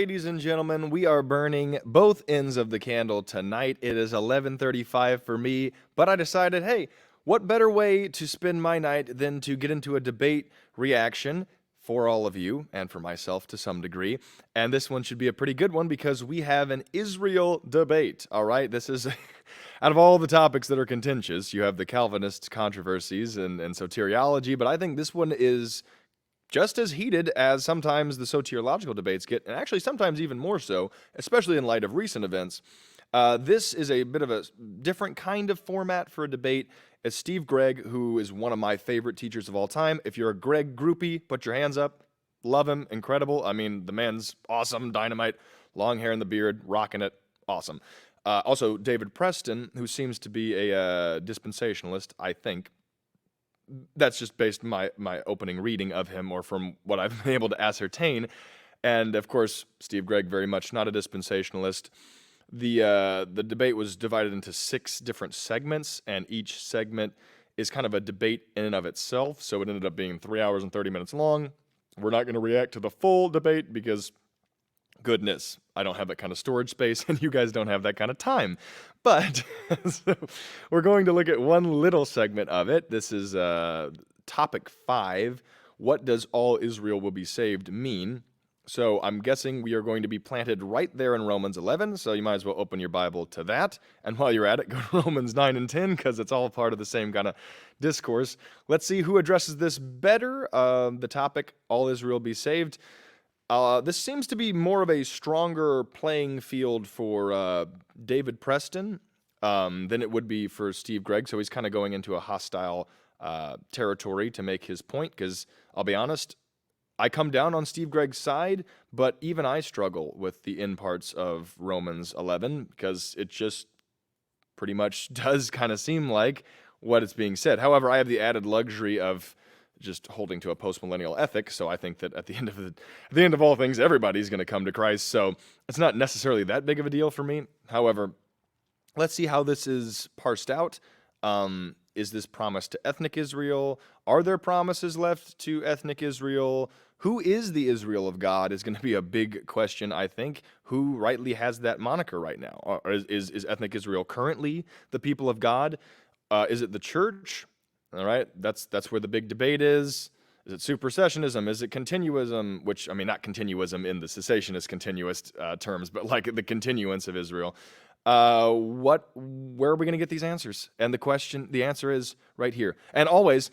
ladies and gentlemen, we are burning both ends of the candle tonight. It is 11:35 for me, but I decided, hey, what better way to spend my night than to get into a debate reaction for all of you and for myself to some degree. And this one should be a pretty good one because we have an Israel debate. All right, this is out of all the topics that are contentious, you have the Calvinist controversies and soteriology, but I think this one is just as heated as sometimes the soteriological debates get, and actually sometimes even more so, especially in light of recent events. This is a bit of a different kind of format for a debate. It's Steve Gregg, who is one of my favorite teachers of all time. If you're a Gregg groupie, put your hands up. Love him, incredible. I mean, the man's awesome, dynamite, long hair and the beard, rocking it, awesome. Also, David Preston, who seems to be a dispensationalist, I think. That's just based my opening reading of him or from what I've been able to ascertain. And of course, Steve Gregg, very much not a dispensationalist. The debate was divided into 6 different segments, and each segment is kind of a debate in and of itself. So it ended up being 3 hours and 30 minutes long. We're not going to react to the full debate because, goodness, I don't have that kind of storage space, and you guys don't have that kind of time. But so we're going to look at one little segment of it. This is topic 5. What does all Israel will be saved mean? So I'm guessing we are going to be planted right there in Romans 11, so you might as well open your Bible to that. And while you're at it, go to Romans 9 and 10, because it's all part of the same kind of discourse. Let's see who addresses this better. The topic, all Israel be saved. This seems to be more of a stronger playing field for David Preston than it would be for Steve Gregg. So he's kind of going into a hostile territory to make his point, because I'll be honest, I come down on Steve Gregg's side, but even I struggle with the end parts of Romans 11 because it just pretty much does kind of seem like what is being said. However, I have the added luxury of just holding to a postmillennial ethic, so I think that at the end of all things, everybody's going to come to Christ. So it's not necessarily that big of a deal for me. However, let's see how this is parsed out. Is this promise to ethnic Israel? Are there promises left to ethnic Israel? Who is the Israel of God is going to be a big question, I think. Who rightly has that moniker right now? Or is ethnic Israel currently the people of God? Is it the church? All right, that's where the big debate is. Is it supersessionism? Is it continuism? Which, I mean, not continuism in the cessationist continuist terms, but like the continuance of Israel. Where are we going to get these answers? And the answer is right here. And always,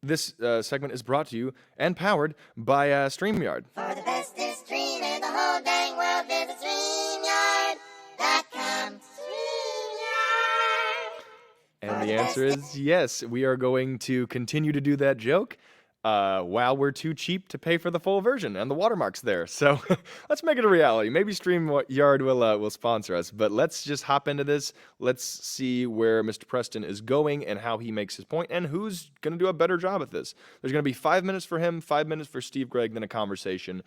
this segment is brought to you and powered by StreamYard. For the bestest stream in the whole dang world, visit StreamYard.com. And the answer is yes, we are going to continue to do that joke while we're too cheap to pay for the full version, and the watermark's there. So let's make it a reality. Maybe StreamYard will sponsor us, but let's just hop into this. Let's see where Mr. Preston is going and how he makes his point, and who's going to do a better job at this. There's going to be 5 minutes for him, 5 minutes for Steve Gregg, then a conversation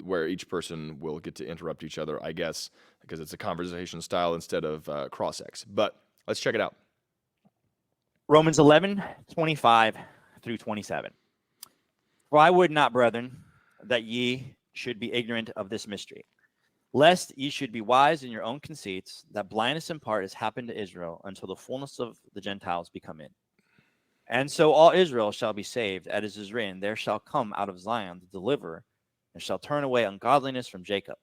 where each person will get to interrupt each other, I guess, because it's a conversation style instead of cross-ex. But let's check it out. Romans 11:25 through 27. For I would not, brethren, that ye should be ignorant of this mystery, lest ye should be wise in your own conceits, that blindness in part has happened to Israel until the fullness of the Gentiles be come in. And so all Israel shall be saved, as is written, there shall come out of Zion the deliverer, and shall turn away ungodliness from Jacob.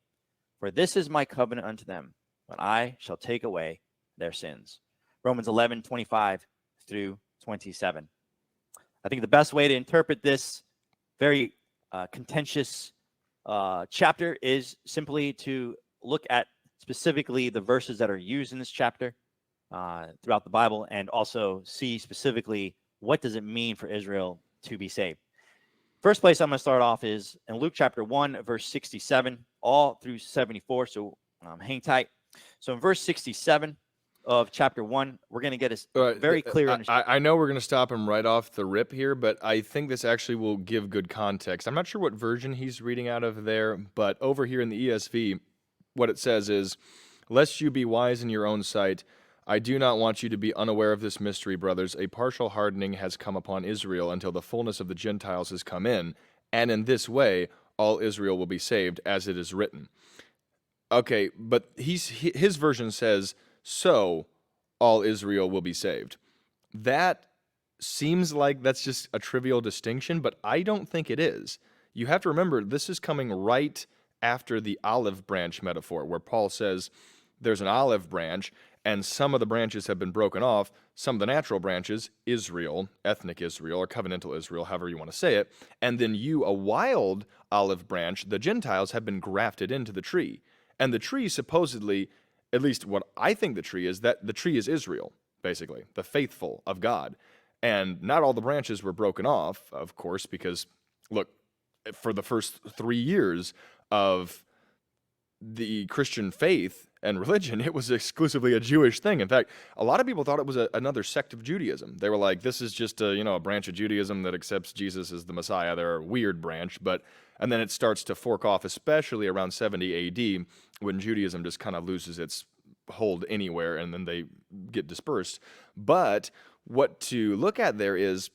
For this is my covenant unto them, when I shall take away their sins. Romans 11:25 through 27. I think the best way to interpret this very contentious chapter is simply to look at specifically the verses that are used in this chapter throughout the Bible, and also see specifically what does it mean for Israel to be saved. First place I'm going to start off is in Luke chapter 1, verse 67, all through 74, so hang tight. So in verse 67 of chapter 1, we're going to get a very clear understanding. I know we're going to stop him right off the rip here, but I think this actually will give good context. I'm not sure what version he's reading out of there, but over here in the ESV, what it says is, lest you be wise in your own sight, I do not want you to be unaware of this mystery, brothers. A partial hardening has come upon Israel until the fullness of the Gentiles has come in, and in this way all Israel will be saved, as it is written. Okay, but his version says, "So all Israel will be saved." That seems like that's just a trivial distinction, but I don't think it is. You have to remember this is coming right after the olive branch metaphor, where Paul says there's an olive branch and some of the branches have been broken off. Some of the natural branches, Israel, ethnic Israel, or covenantal Israel, however you want to say it, and then you, a wild olive branch, the Gentiles, have been grafted into the tree. And the tree supposedly, at least what I think the tree is, that the tree is Israel, basically, the faithful of God. And not all the branches were broken off, of course, because, look, for the first 3 years of the Christian faith and religion, it was exclusively a Jewish thing. In fact, a lot of people thought it was another sect of Judaism. They were like, this is just a branch of Judaism that accepts Jesus as the Messiah. They're a weird branch, and then it starts to fork off, especially around 70 AD, when Judaism just kind of loses its hold anywhere and then they get dispersed. But what to look at there is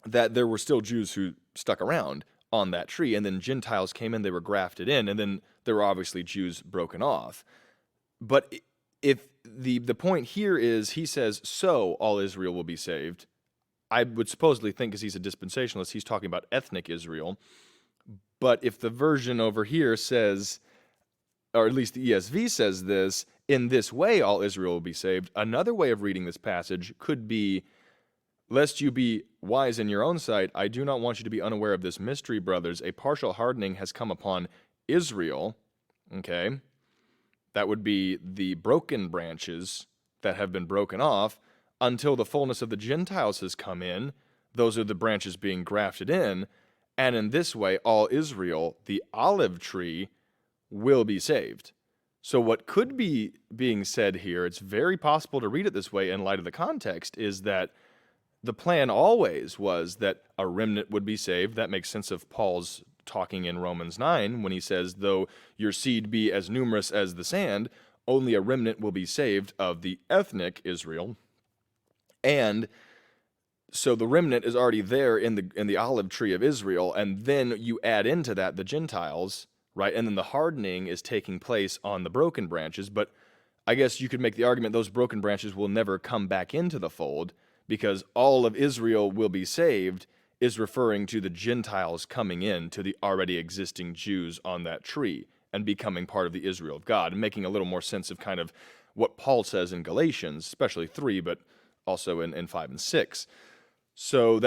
that there were still Jews who stuck around on that tree, and then Gentiles came in, they were grafted in, and then there were obviously Jews broken off. But if the point here is he says, so all Israel will be saved, I would supposedly think, because he's a dispensationalist, he's talking about ethnic Israel. But if the version over here says, or at least the ESV says this, in this way all Israel will be saved, another way of reading this passage could be, lest you be wise in your own sight, I do not want you to be unaware of this mystery, brothers. A partial hardening has come upon Israel. Okay? That would be the broken branches that have been broken off until the fullness of the Gentiles has come in. Those are the branches being grafted in. And in this way, all Israel, the olive tree, will be saved. So what could be being said here, it's very possible to read it this way in light of the context, is that the plan always was that a remnant would be saved. That makes sense of Paul's talking in Romans 9 when he says, though your seed be as numerous as the sand, only a remnant will be saved of the ethnic Israel. And so the remnant is already there in the olive tree of Israel, and then you add into that the Gentiles, right? And then the hardening is taking place on the broken branches. But I guess you could make the argument those broken branches will never come back into the fold, because all of Israel will be saved is referring to the Gentiles coming in to the already existing Jews on that tree and becoming part of the Israel of God, and making a little more sense of kind of what Paul says in Galatians, especially 3, but also in 5 and 6. So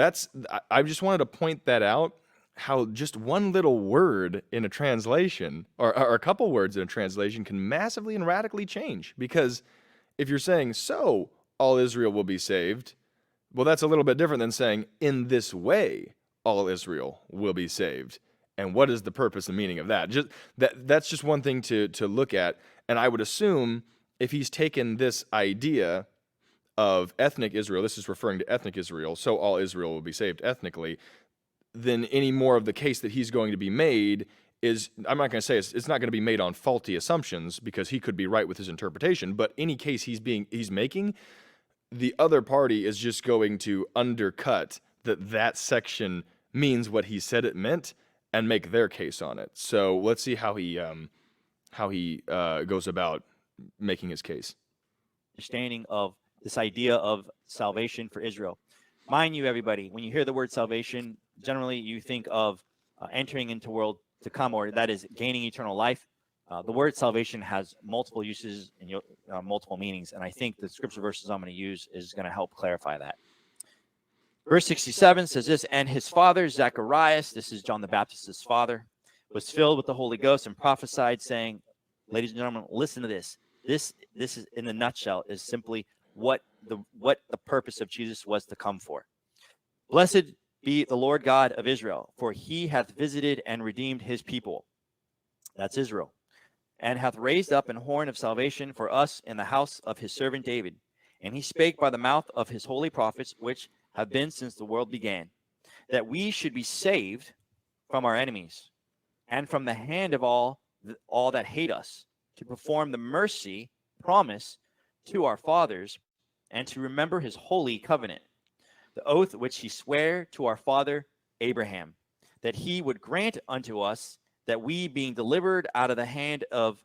I just wanted to point that out, how just one little word in a translation, or a couple words in a translation, can massively and radically change. Because if you're saying, so all Israel will be saved, well, that's a little bit different than saying, in this way, all Israel will be saved. And what is the purpose and meaning of that? That's just one thing to look at. And I would assume if he's taken this idea of ethnic Israel, this is referring to ethnic Israel, so all Israel will be saved ethnically, then any more of the case that he's going to be made is, I'm not going to say it's not going to be made on faulty assumptions, because he could be right with his interpretation, but any case he's making, the other party is just going to undercut that section means what he said it meant and make their case on it. So let's see how he goes about making his case. Understanding of this idea of salvation for Israel. Mind you, everybody, when you hear the word salvation, generally you think of entering into world to come, or that is gaining eternal life. The word salvation has multiple uses and multiple meanings, and I think the scripture verses I'm going to use is going to help clarify that. Verse 67 says this, and his father, Zacharias, this is John the Baptist's father, was filled with the Holy Ghost and prophesied, saying, ladies and gentlemen, listen to this. This is, in a nutshell, is simply what the purpose of Jesus was to come for. Blessed be the Lord God of Israel, for he hath visited and redeemed his people. That's Israel. And hath raised up an horn of salvation for us in the house of his servant David. And he spake by the mouth of his holy prophets, which have been since the world began, that we should be saved from our enemies, and from the hand of all that hate us, to perform the mercy promise to our fathers, and to remember his holy covenant, the oath which he sware to our father Abraham, that he would grant unto us, that we, being delivered out of the hand of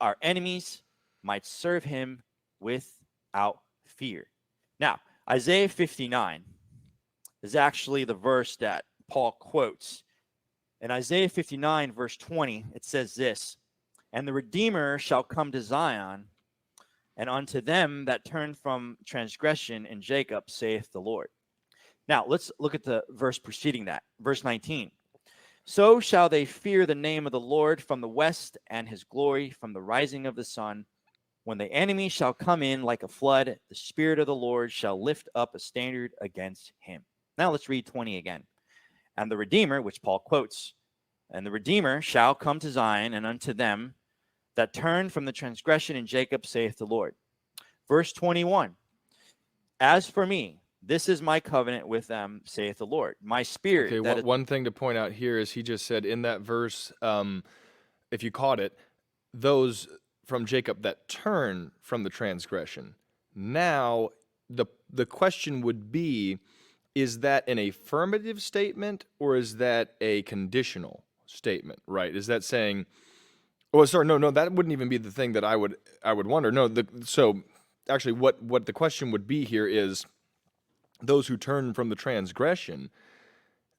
our enemies might serve him without fear. Now, Isaiah 59 is actually the verse that Paul quotes. In Isaiah 59, verse 20, it says this, "And the Redeemer shall come to Zion, and unto them that turn from transgression in Jacob, saith the Lord." Now, let's look at the verse preceding that, verse 19. "So shall they fear the name of the Lord from the west, and his glory from the rising of the sun. When the enemy shall come in like a flood, the Spirit of the Lord shall lift up a standard against him." Now let's read 20 again. "And the Redeemer," which Paul quotes, "and the Redeemer shall come to Zion, and unto them that turn from the transgression in Jacob, saith the Lord." Verse 21, "As for me, this is my covenant with them, saith the Lord. My spirit." Okay, one thing to point out here is he just said in that verse, if you caught it, those from Jacob that turn from the transgression. Now, the question would be, is that an affirmative statement or is that a conditional statement, right? Is that saying, oh, sorry, no, that wouldn't even be the thing that I would wonder. No, so actually what the question would be here is those who turn from the transgression,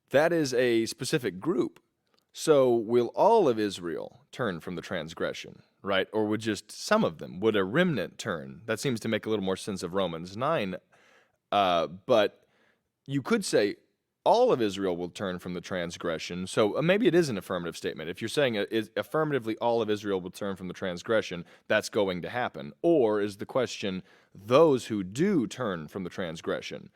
that is a specific group. So will all of Israel turn from the transgression, right? Or would just some of them? Would a remnant turn? That seems to make a little more sense of Romans 9. But you could say all of Israel will turn from the transgression. So maybe it is an affirmative statement. If you're saying affirmatively all of Israel will turn from the transgression, that's going to happen. Or is the question, those who do turn from the transgression,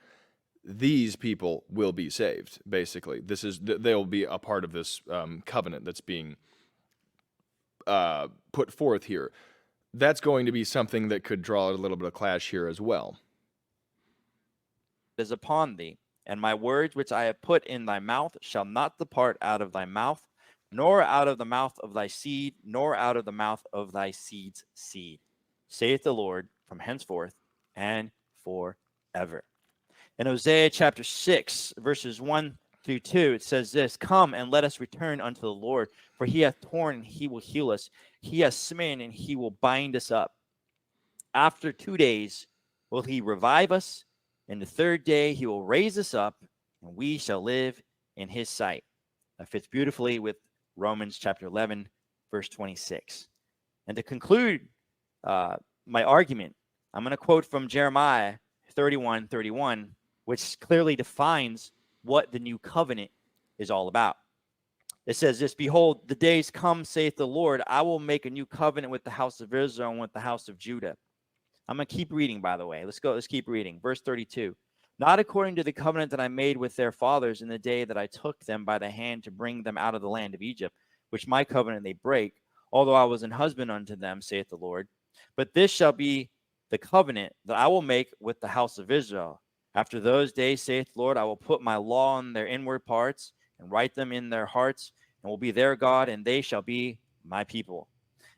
these people will be saved, basically. They'll be a part of this covenant that's being put forth here. That's going to be something that could draw a little bit of clash here as well. "Is upon thee, and my words which I have put in thy mouth shall not depart out of thy mouth, nor out of the mouth of thy seed, nor out of the mouth of thy seed's seed, saith the Lord, from henceforth and forever." In Hosea chapter 6, verses 1 through 2, it says this, "Come and let us return unto the Lord, for he hath torn and he will heal us. He hath smitten and he will bind us up. After 2 days will he revive us, and the third day he will raise us up, and we shall live in his sight." That fits beautifully with Romans chapter 11, verse 26. And to conclude my argument, I'm going to quote from Jeremiah 31:31, which clearly defines what the new covenant is all about. It says this, "Behold, the days come, saith the Lord, I will make a new covenant with the house of Israel and with the house of Judah." I'm going to keep reading, by the way. Let's keep reading. Verse 32. "Not according to the covenant that I made with their fathers in the day that I took them by the hand to bring them out of the land of Egypt, which my covenant they break, although I was an husband unto them, saith the Lord. But this shall be the covenant that I will make with the house of Israel. After those days, saith the Lord, I will put my law in their inward parts and write them in their hearts, and will be their God, and they shall be my people.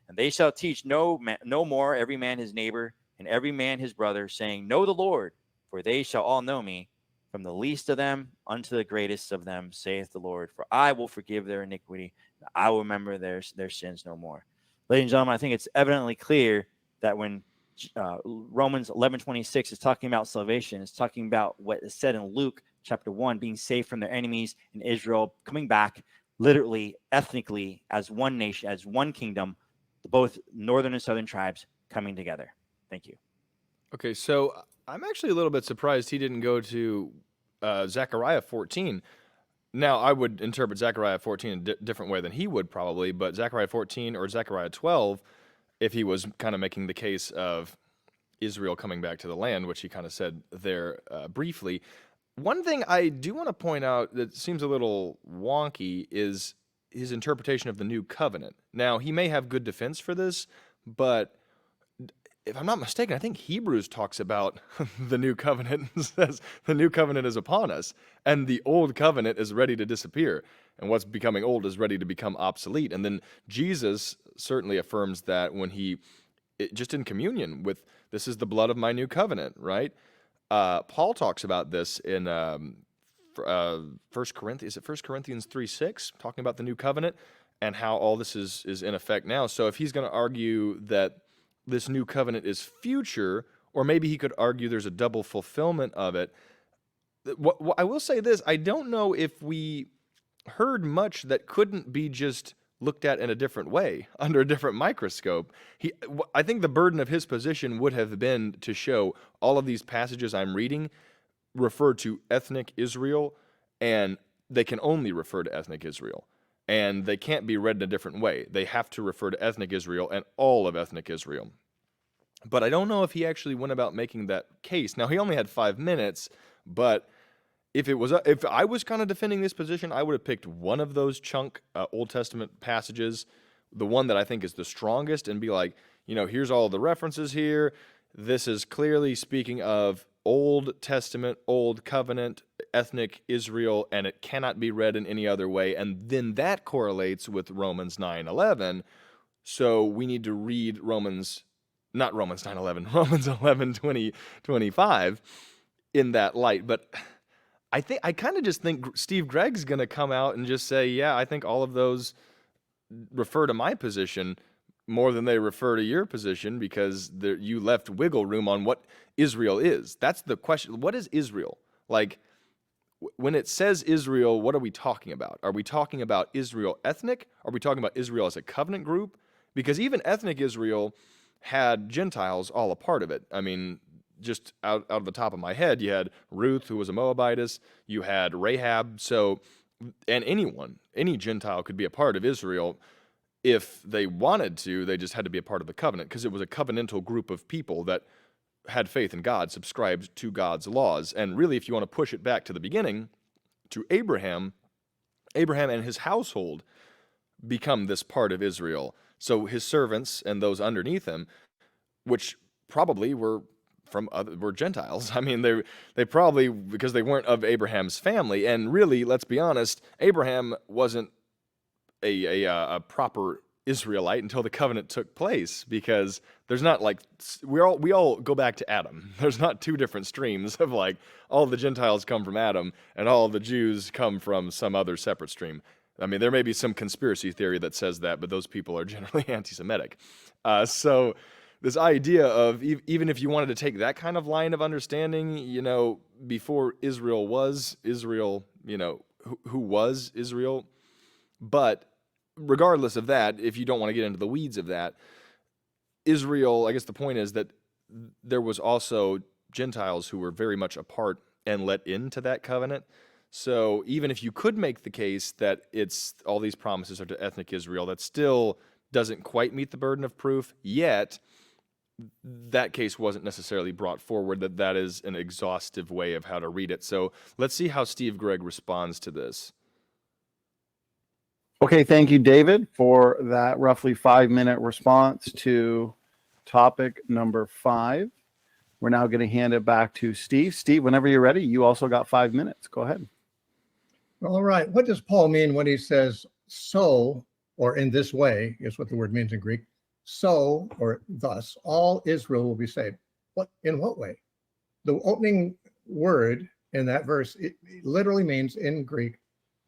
And they shall teach no more every man his neighbor and every man his brother, saying, Know the Lord, for they shall all know me, from the least of them unto the greatest of them, saith the Lord. For I will forgive their iniquity, and I will remember their sins no more." Ladies and gentlemen, I think it's evidently clear that when Romans 11:26 is talking about salvation, it's talking about what is said in Luke chapter 1, being saved from their enemies in Israel, coming back literally, ethnically, as one nation, as one kingdom, both northern and southern tribes coming together. Thank you. Okay, so I'm actually a little bit surprised he didn't go to Zechariah 14. Now, I would interpret Zechariah 14 in a different way than he would probably, but Zechariah 14 or Zechariah 12, if he was kind of making the case of Israel coming back to the land, which he kind of said there briefly. One thing I do want to point out that seems a little wonky is his interpretation of the new covenant. Now, he may have good defense for this, but if I'm not mistaken, I think Hebrews talks about the new covenant, says the new covenant is upon us, and the old covenant is ready to disappear, and what's becoming old is ready to become obsolete. And then Jesus certainly affirms that when just in communion with, this is the blood of my new covenant, right? Paul talks about this in 1 Corinthians 3:6, talking about the new covenant. and how all this is in effect now. So if he's going to argue that this new covenant is future, or maybe he could argue there's a double fulfillment of it. I will say this, I don't know if we heard much that couldn't be just looked at in a different way, under a different microscope. I think the burden of his position would have been to show all of these passages I'm reading refer to ethnic Israel, and they can only refer to ethnic Israel. And they can't be read in a different way. They have to refer to ethnic Israel and all of ethnic Israel. But I don't know if he actually went about making that case. Now, he only had 5 minutes, but if I was kind of defending this position, I would have picked one of those chunk Old Testament passages, the one that I think is the strongest, and be like, here's all the references here. This is clearly speaking of Old Testament, Old Covenant, ethnic Israel, and it cannot be read in any other way. And then that correlates with Romans 9:11. So we need to read Romans 11:20-25 in that light. But I kind of just think Steve Gregg's going to come out and just say, yeah, I think all of those refer to my position more than they refer to your position, because you left wiggle room on what Israel is. That's the question. What is Israel? Like, when it says Israel, what are we talking about? Are we talking about Israel ethnic? Are we talking about Israel as a covenant group? Because even ethnic Israel had Gentiles all a part of it. I mean, just out of the top of my head, you had Ruth, who was a Moabitess. You had Rahab. So, and any Gentile could be a part of Israel. If they wanted to, they just had to be a part of the covenant, because it was a covenantal group of people that had faith in God, subscribed to God's laws. And really, if you want to push it back to the beginning, to Abraham and his household become this part of Israel. So his servants and those underneath him, which probably were Gentiles. I mean, they probably, because they weren't of Abraham's family. And really, let's be honest, Abraham wasn't a proper Israelite until the covenant took place, because there's not like we all go back to Adam. There's not two different streams of like all the Gentiles come from Adam and all the Jews come from some other separate stream. I mean, there may be some conspiracy theory that says that, but those people are generally anti-Semitic. So this idea of even if you wanted to take that kind of line of understanding, before Israel was Israel, who was Israel. But regardless of that, if you don't want to get into the weeds of that, Israel, I guess the point is that there was also Gentiles who were very much a part and let into that covenant. So even if you could make the case that it's all these promises are to ethnic Israel, that still doesn't quite meet the burden of proof, yet that case wasn't necessarily brought forward, that is an exhaustive way of how to read it. So let's see how Steve Gregg responds to this. Okay, thank you, David, for that roughly 5-minute response to topic number 5. We're now going to hand it back to Steve. Steve, whenever you're ready, you also got 5 minutes. Go ahead. All right. What does Paul mean when he says so, or in this way, is what the word means in Greek? So, or thus, all Israel will be saved. In what way? The opening word in that verse, it literally means in Greek,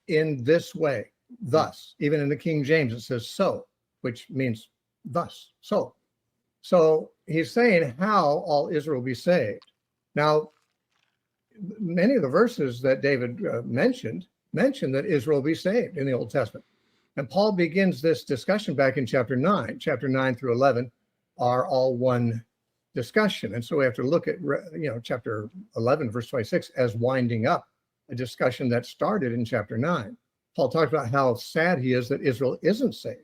in this way. Thus, even in the King James, it says so, which means thus, so. So he's saying how all Israel will be saved. Now, many of the verses that David mention that Israel will be saved in the Old Testament. And Paul begins this discussion back in chapter 9. Chapter 9 through 11 are all one discussion. And so we have to look at, chapter 11, verse 26 as winding up a discussion that started in chapter 9. Paul talks about how sad he is that Israel isn't saved.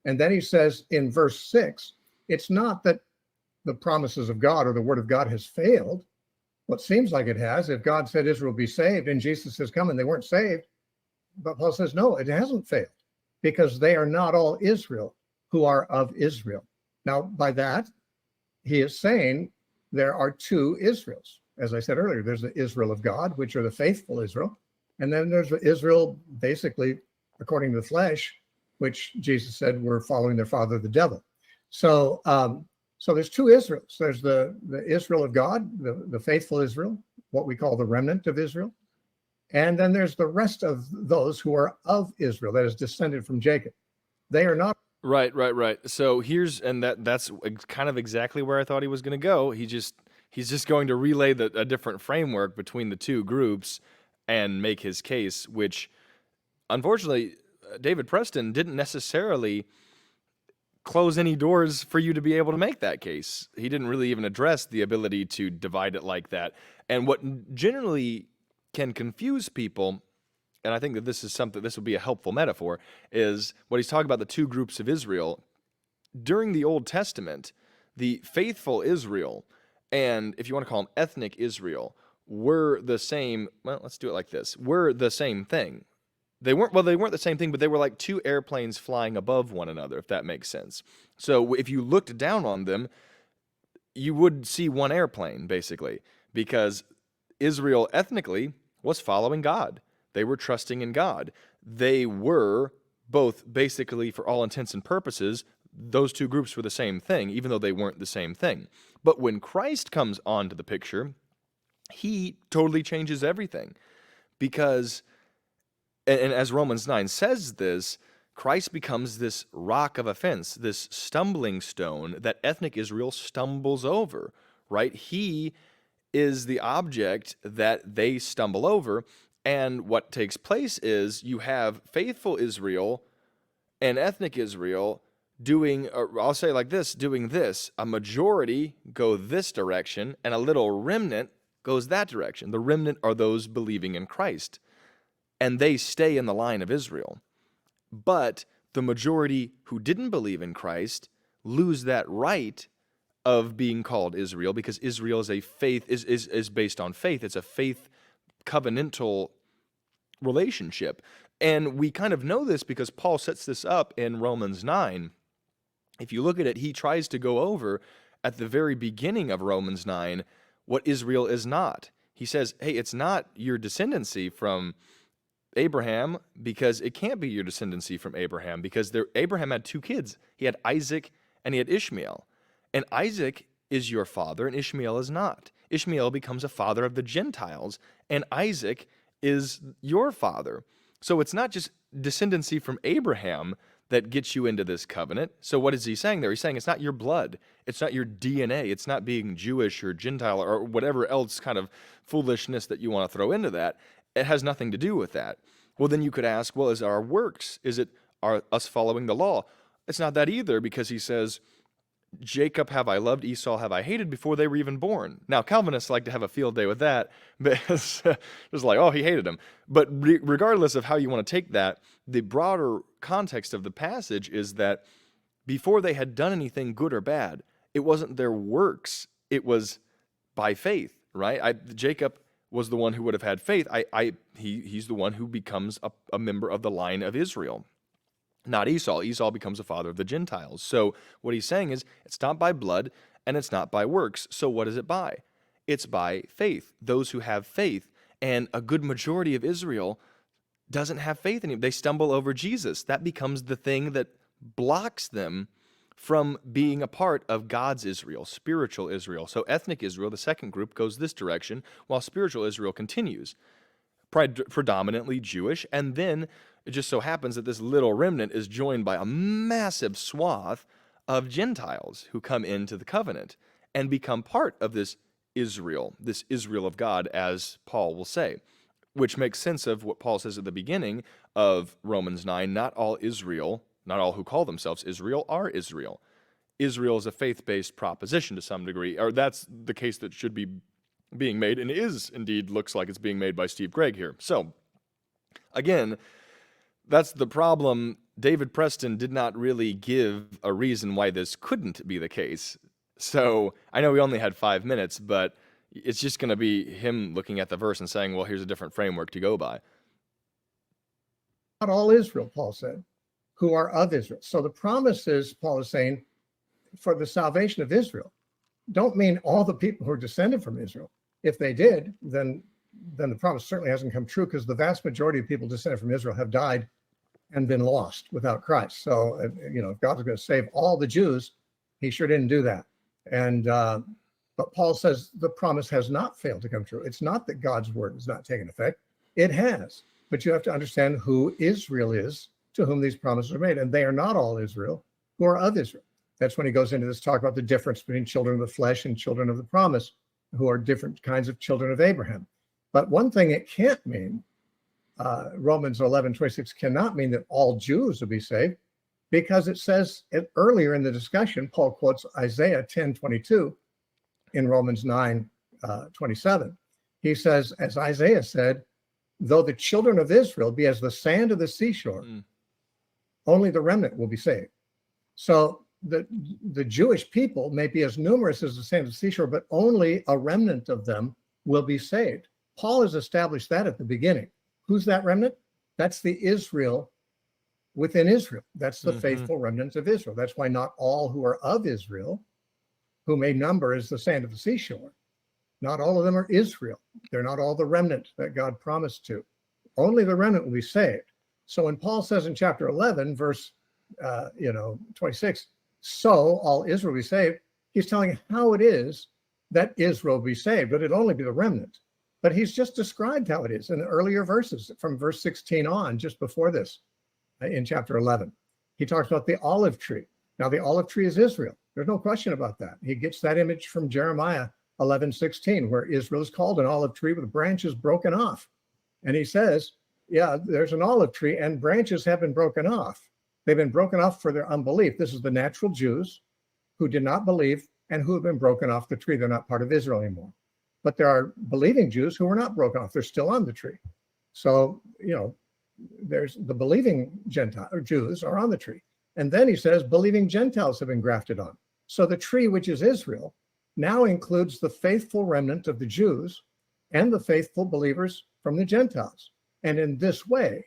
And then he says in verse 6, it's not that the promises of God or the word of God has failed. What seems like it has, if God said Israel will be saved and Jesus has come and they weren't saved. But Paul says, no, it hasn't failed, because they are not all Israel who are of Israel. Now, by that, he is saying there are two Israels. As I said earlier, there's the Israel of God, which are the faithful Israel. And then there's Israel, basically, according to the flesh, which Jesus said were following their father, the devil. So there's two Israels. There's the Israel of God, the faithful Israel, what we call the remnant of Israel. And then there's the rest of those who are of Israel, that is descended from Jacob. They are not. Right. So that's kind of exactly where I thought he was going to go. He's just going to relay a different framework between the two groups and make his case, which unfortunately David Preston didn't necessarily close any doors for you to be able to make that case. He didn't really even address the ability to divide it like that. And what generally can confuse people, and I think that this would be a helpful metaphor, is what he's talking about the two groups of Israel. During the Old Testament, the faithful Israel, and if you want to call them ethnic Israel, were the same. Well, let's do it like this. Were the same thing. They weren't the same thing, but they were like two airplanes flying above one another, if that makes sense. So if you looked down on them, you would see one airplane, basically, because Israel ethnically was following God. They were trusting in God. They were both, basically, for all intents and purposes, those two groups were the same thing, even though they weren't the same thing. But when Christ comes onto the picture, he totally changes everything. Because, and as Romans 9 says this, Christ becomes this rock of offense, this stumbling stone that ethnic Israel stumbles over, right? He is the object that they stumble over. And what takes place is you have faithful Israel and ethnic Israel doing, or I'll say like this, doing this. A majority go this direction and a little remnant goes that direction. The remnant are those believing in Christ, and they stay in the line of Israel. But the majority who didn't believe in Christ lose that right of being called Israel, because Israel is a faith, is based on faith. It's a faith covenantal relationship. And we kind of know this because Paul sets this up in Romans 9. If you look at it, he tries to go over at the very beginning of Romans 9 what Israel is not. He says, hey, it's not your descendancy from Abraham, because it can't be your descendancy from Abraham, because Abraham had two kids. He had Isaac and he had Ishmael. And Isaac is your father and Ishmael is not. Ishmael becomes a father of the Gentiles, and Isaac is your father. So it's not just descendancy from Abraham that gets you into this covenant. So what is he saying there? He's saying it's not your blood. It's not your DNA. It's not being Jewish or Gentile or whatever else kind of foolishness that you want to throw into that. It has nothing to do with that. Well, then you could ask, well, is it our works? Is it us following the law? It's not that either, because he says, Jacob have I loved, Esau have I hated, before they were even born. Now, Calvinists like to have a field day with that, because it's like, oh, he hated him. But regardless of how you want to take that, the broader context of the passage is that before they had done anything good or bad, it wasn't their works, it was by faith, right? Jacob was the one who would have had faith. He's the one who becomes a member of the line of Israel. Not Esau. Esau becomes a father of the Gentiles. So what he's saying is, it's not by blood and it's not by works. So what is it by? It's by faith. Those who have faith. And a good majority of Israel doesn't have faith in him. They stumble over Jesus. That becomes the thing that blocks them from being a part of God's Israel, spiritual Israel. So ethnic Israel, the second group, goes this direction, while spiritual Israel continues. Predominantly Jewish, and then it just so happens that this little remnant is joined by a massive swath of Gentiles who come into the covenant and become part of this Israel of God, as Paul will say, which makes sense of what Paul says at the beginning of Romans 9. Not all Israel, not all who call themselves Israel are Israel. Israel is a faith-based proposition to some degree, or that's the case that should be being made, and is indeed looks like it's being made by Steve Gregg here. So, again, that's the problem. David Preston did not really give a reason why this couldn't be the case. So, I know we only had 5 minutes, but it's just going to be him looking at the verse and saying, well, here's a different framework to go by. Not all Israel, Paul said, who are of Israel. So the promises, Paul is saying, for the salvation of Israel, don't mean all the people who are descended from Israel. If they did, then the promise certainly hasn't come true, because the vast majority of people descended from Israel have died and been lost without Christ. So, if God was going to save all the Jews, he sure didn't do that. And but Paul says the promise has not failed to come true. It's not that God's word has not taken effect. It has. But you have to understand who Israel is to whom these promises are made. And they are not all Israel who are of Israel. That's when he goes into this talk about the difference between children of the flesh and children of the promise, who are different kinds of children of Abraham. But one thing it can't mean, Romans 11:26 cannot mean that all Jews will be saved, because it says earlier in the discussion, Paul quotes Isaiah 10:22 in Romans 9:27. He says, as Isaiah said, though the children of Israel be as the sand of the seashore, only the remnant will be saved. So the Jewish people may be as numerous as the sand of the seashore, but only a remnant of them will be saved. Paul has established that at the beginning. Who's that remnant? That's the Israel within Israel. That's the faithful remnant of Israel. That's why not all who are of Israel, who may number as the sand of the seashore, not all of them are Israel. They're not all the remnant that God promised to. Only the remnant will be saved. So when Paul says in chapter 11, verse 26, so all Israel will be saved, he's telling how it is that Israel will be saved, but it'll only be the remnant. But he's just described how it is in the earlier verses from verse 16 on, just before this, in chapter 11. He talks about the olive tree. Now, the olive tree is Israel. There's no question about that. He gets that image from Jeremiah 11:16, where Israel is called an olive tree with branches broken off. And he says, yeah, there's an olive tree and branches have been broken off. They've been broken off for their unbelief. This is the natural Jews who did not believe and who have been broken off the tree. They're not part of Israel anymore. But there are believing Jews who were not broken off. They're still on the tree. So, there's the believing Gentile or Jews are on the tree. And then he says believing Gentiles have been grafted on. So the tree, which is Israel, now includes the faithful remnant of the Jews and the faithful believers from the Gentiles. And in this way,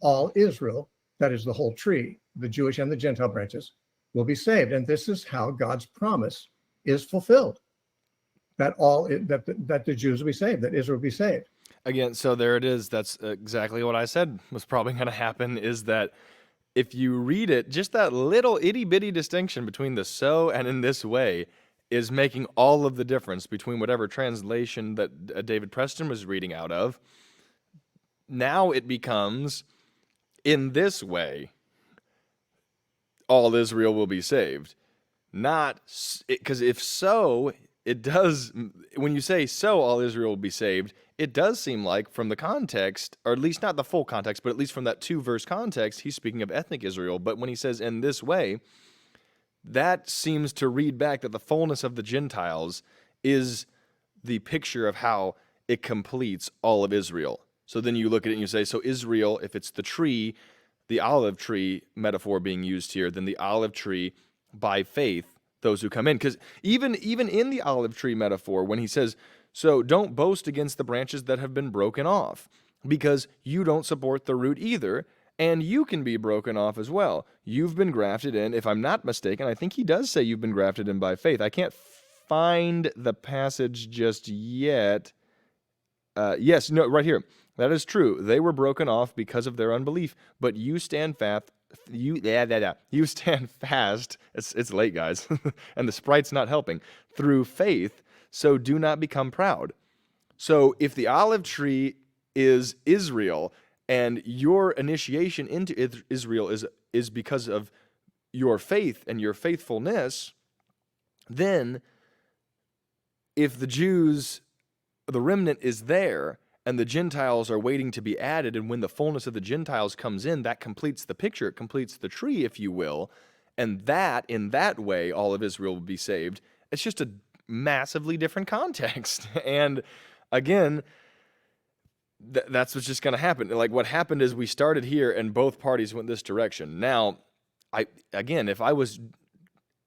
all Israel, that is the whole tree, the Jewish and the Gentile branches, will be saved. And this is how God's promise is fulfilled, that the Jews will be saved, that Israel will be saved. Again, so there it is. That's exactly what I said was probably going to happen, is that if you read it, just that little itty-bitty distinction between the so and in this way is making all of the difference between whatever translation that David Preston was reading out of. Now it becomes, in this way, all Israel will be saved. Not, because if so, it does, when you say so, all Israel will be saved, it does seem like from the context, or at least not the full context, but at least from that 2-verse context, he's speaking of ethnic Israel. But when he says in this way, that seems to read back that the fullness of the Gentiles is the picture of how it completes all of Israel. So then you look at it and you say, so Israel, if it's the tree, the olive tree metaphor being used here, then the olive tree by faith, those who come in. Because even in the olive tree metaphor, when he says, so don't boast against the branches that have been broken off, because you don't support the root either, and you can be broken off as well. You've been grafted in, if I'm not mistaken, I think he does say you've been grafted in by faith. I can't find the passage just yet. Yes, no, right here. That is true. They were broken off because of their unbelief, but you stand fast. You stand fast. It's late, guys, and the sprite's not helping. Through faith, so do not become proud. So if the olive tree is Israel, and your initiation into Israel is because of your faith and your faithfulness, then if the Jews, the remnant is there, and the Gentiles are waiting to be added, and when the fullness of the Gentiles comes in, that completes the picture. It completes the tree, if you will. And that, in that way, all of Israel will be saved. It's just a massively different context. And again, that's what's just going to happen. Like, what happened is we started here, and both parties went this direction. Now, if I was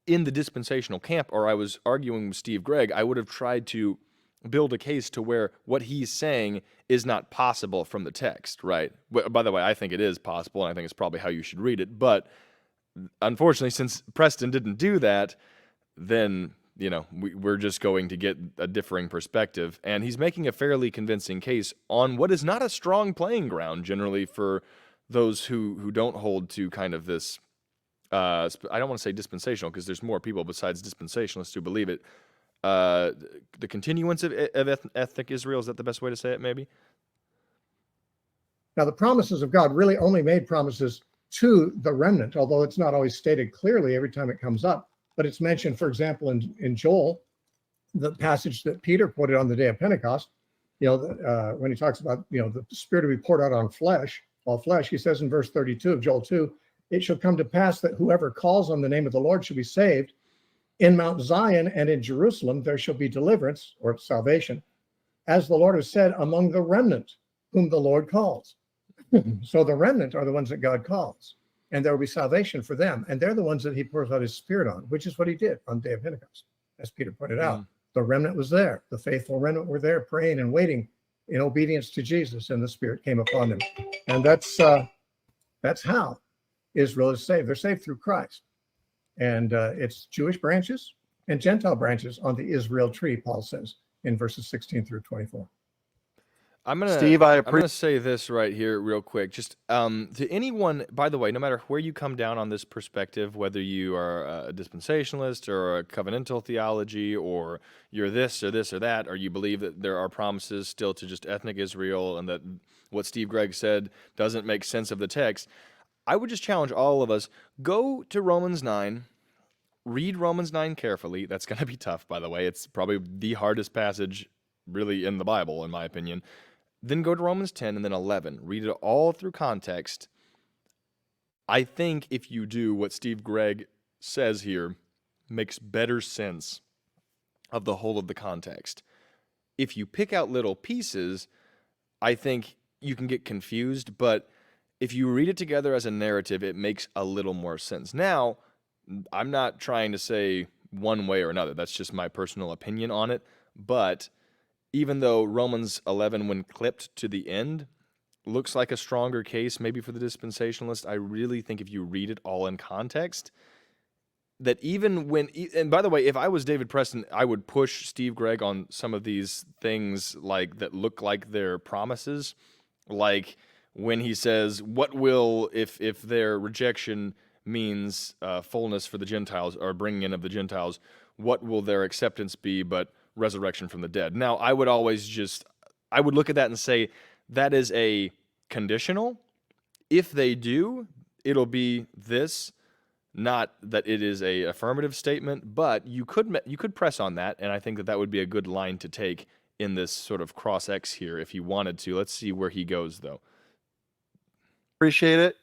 in the dispensational camp, or I was arguing with Steve Gregg, I would have tried to build a case to where what he's saying is not possible from the text, right? By the way, I think it is possible, and I think it's probably how you should read it. But unfortunately, since Preston didn't do that, then, we're just going to get a differing perspective. And he's making a fairly convincing case on what is not a strong playing ground generally for those who don't hold to kind of this, I don't want to say dispensational, because there's more people besides dispensationalists who believe it. The continuance of ethnic Israel, is that the best way to say it, maybe? Now, the promises of God really only made promises to the remnant, although it's not always stated clearly every time it comes up. But it's mentioned, for example, in Joel, the passage that Peter quoted on the day of Pentecost, when he talks about, the Spirit to be poured out on flesh, all flesh, he says in verse 32 of Joel 2, it shall come to pass that whoever calls on the name of the Lord shall be saved. In Mount Zion and in Jerusalem there shall be deliverance or salvation, as the Lord has said, among the remnant whom the Lord calls. So the remnant are the ones that God calls, and there will be salvation for them. And they're the ones that he pours out his Spirit on, which is what he did on the day of Pentecost, as Peter pointed out. The remnant was there. The faithful remnant were there praying and waiting in obedience to Jesus, and the Spirit came upon them. And that's how Israel is saved. They're saved through Christ. And it's Jewish branches and Gentile branches on the Israel tree, Paul says in verses 16 through 24. I'm gonna say this right here real quick. Just to anyone, by the way, no matter where you come down on this perspective, whether you are a dispensationalist or a covenantal theology, or you're this or this or that, or you believe that there are promises still to just ethnic Israel and that what Steve Gregg said doesn't make sense of the text, I would just challenge all of us, go to Romans 9, read Romans 9 carefully. That's going to be tough, by the way. It's probably the hardest passage really in the Bible, in my opinion. Then go to Romans 10 and then 11. Read it all through context. I think if you do what Steve Gregg says here, makes better sense of the whole of the context. If you pick out little pieces, I think you can get confused, but if you read it together as a narrative, it makes a little more sense. Now, I'm not trying to say one way or another. That's just my personal opinion on it. But even though Romans 11, when clipped to the end, looks like a stronger case maybe for the dispensationalist, I really think if you read it all in context, that even when, and by the way, if I was David Preston, I would push Steve Gregg on some of these things like that look like they're promises, like when he says, what will, if their rejection means fullness for the Gentiles or bringing in of the Gentiles, what will their acceptance be but resurrection from the dead? Now, I would look at that and say that is a conditional. If they do, it'll be this, not that it is a affirmative statement, but you could press on that, and I think that would be a good line to take in this sort of cross X here if you wanted to. Let's see where he goes, though. Appreciate it.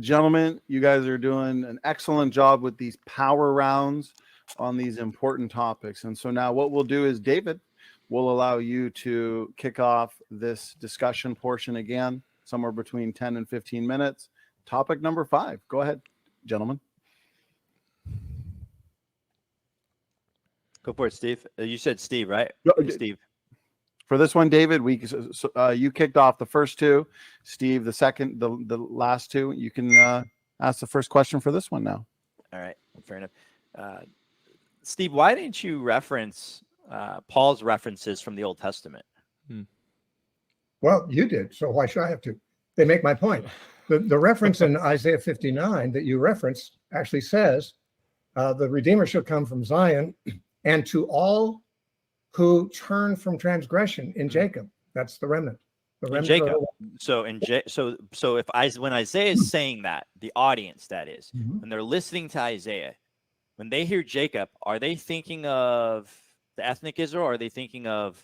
Gentlemen, you guys are doing an excellent job with these power rounds on these important topics. And so now what we'll do is, David, we'll allow you to kick off this discussion portion again, somewhere between 10 and 15 minutes. Topic number 5. Go ahead, gentlemen. Go for it, Steve. You said Steve, right? Steve. For this one, David, you kicked off the first 2. Steve, the second, the last 2. You can ask the first question for this one now. All right, fair enough. Steve, why didn't you reference Paul's references from the Old Testament? Well, you did, so why should I have to? They make my point. The reference in Isaiah 59 that you referenced actually says, the Redeemer shall come from Zion, and to all who turn from transgression in Jacob. That's the remnant. The remnant. Jacob. So when Isaiah is saying that, the audience that is, when they're listening to Isaiah, when they hear Jacob, are they thinking of the ethnic Israel, or are they thinking of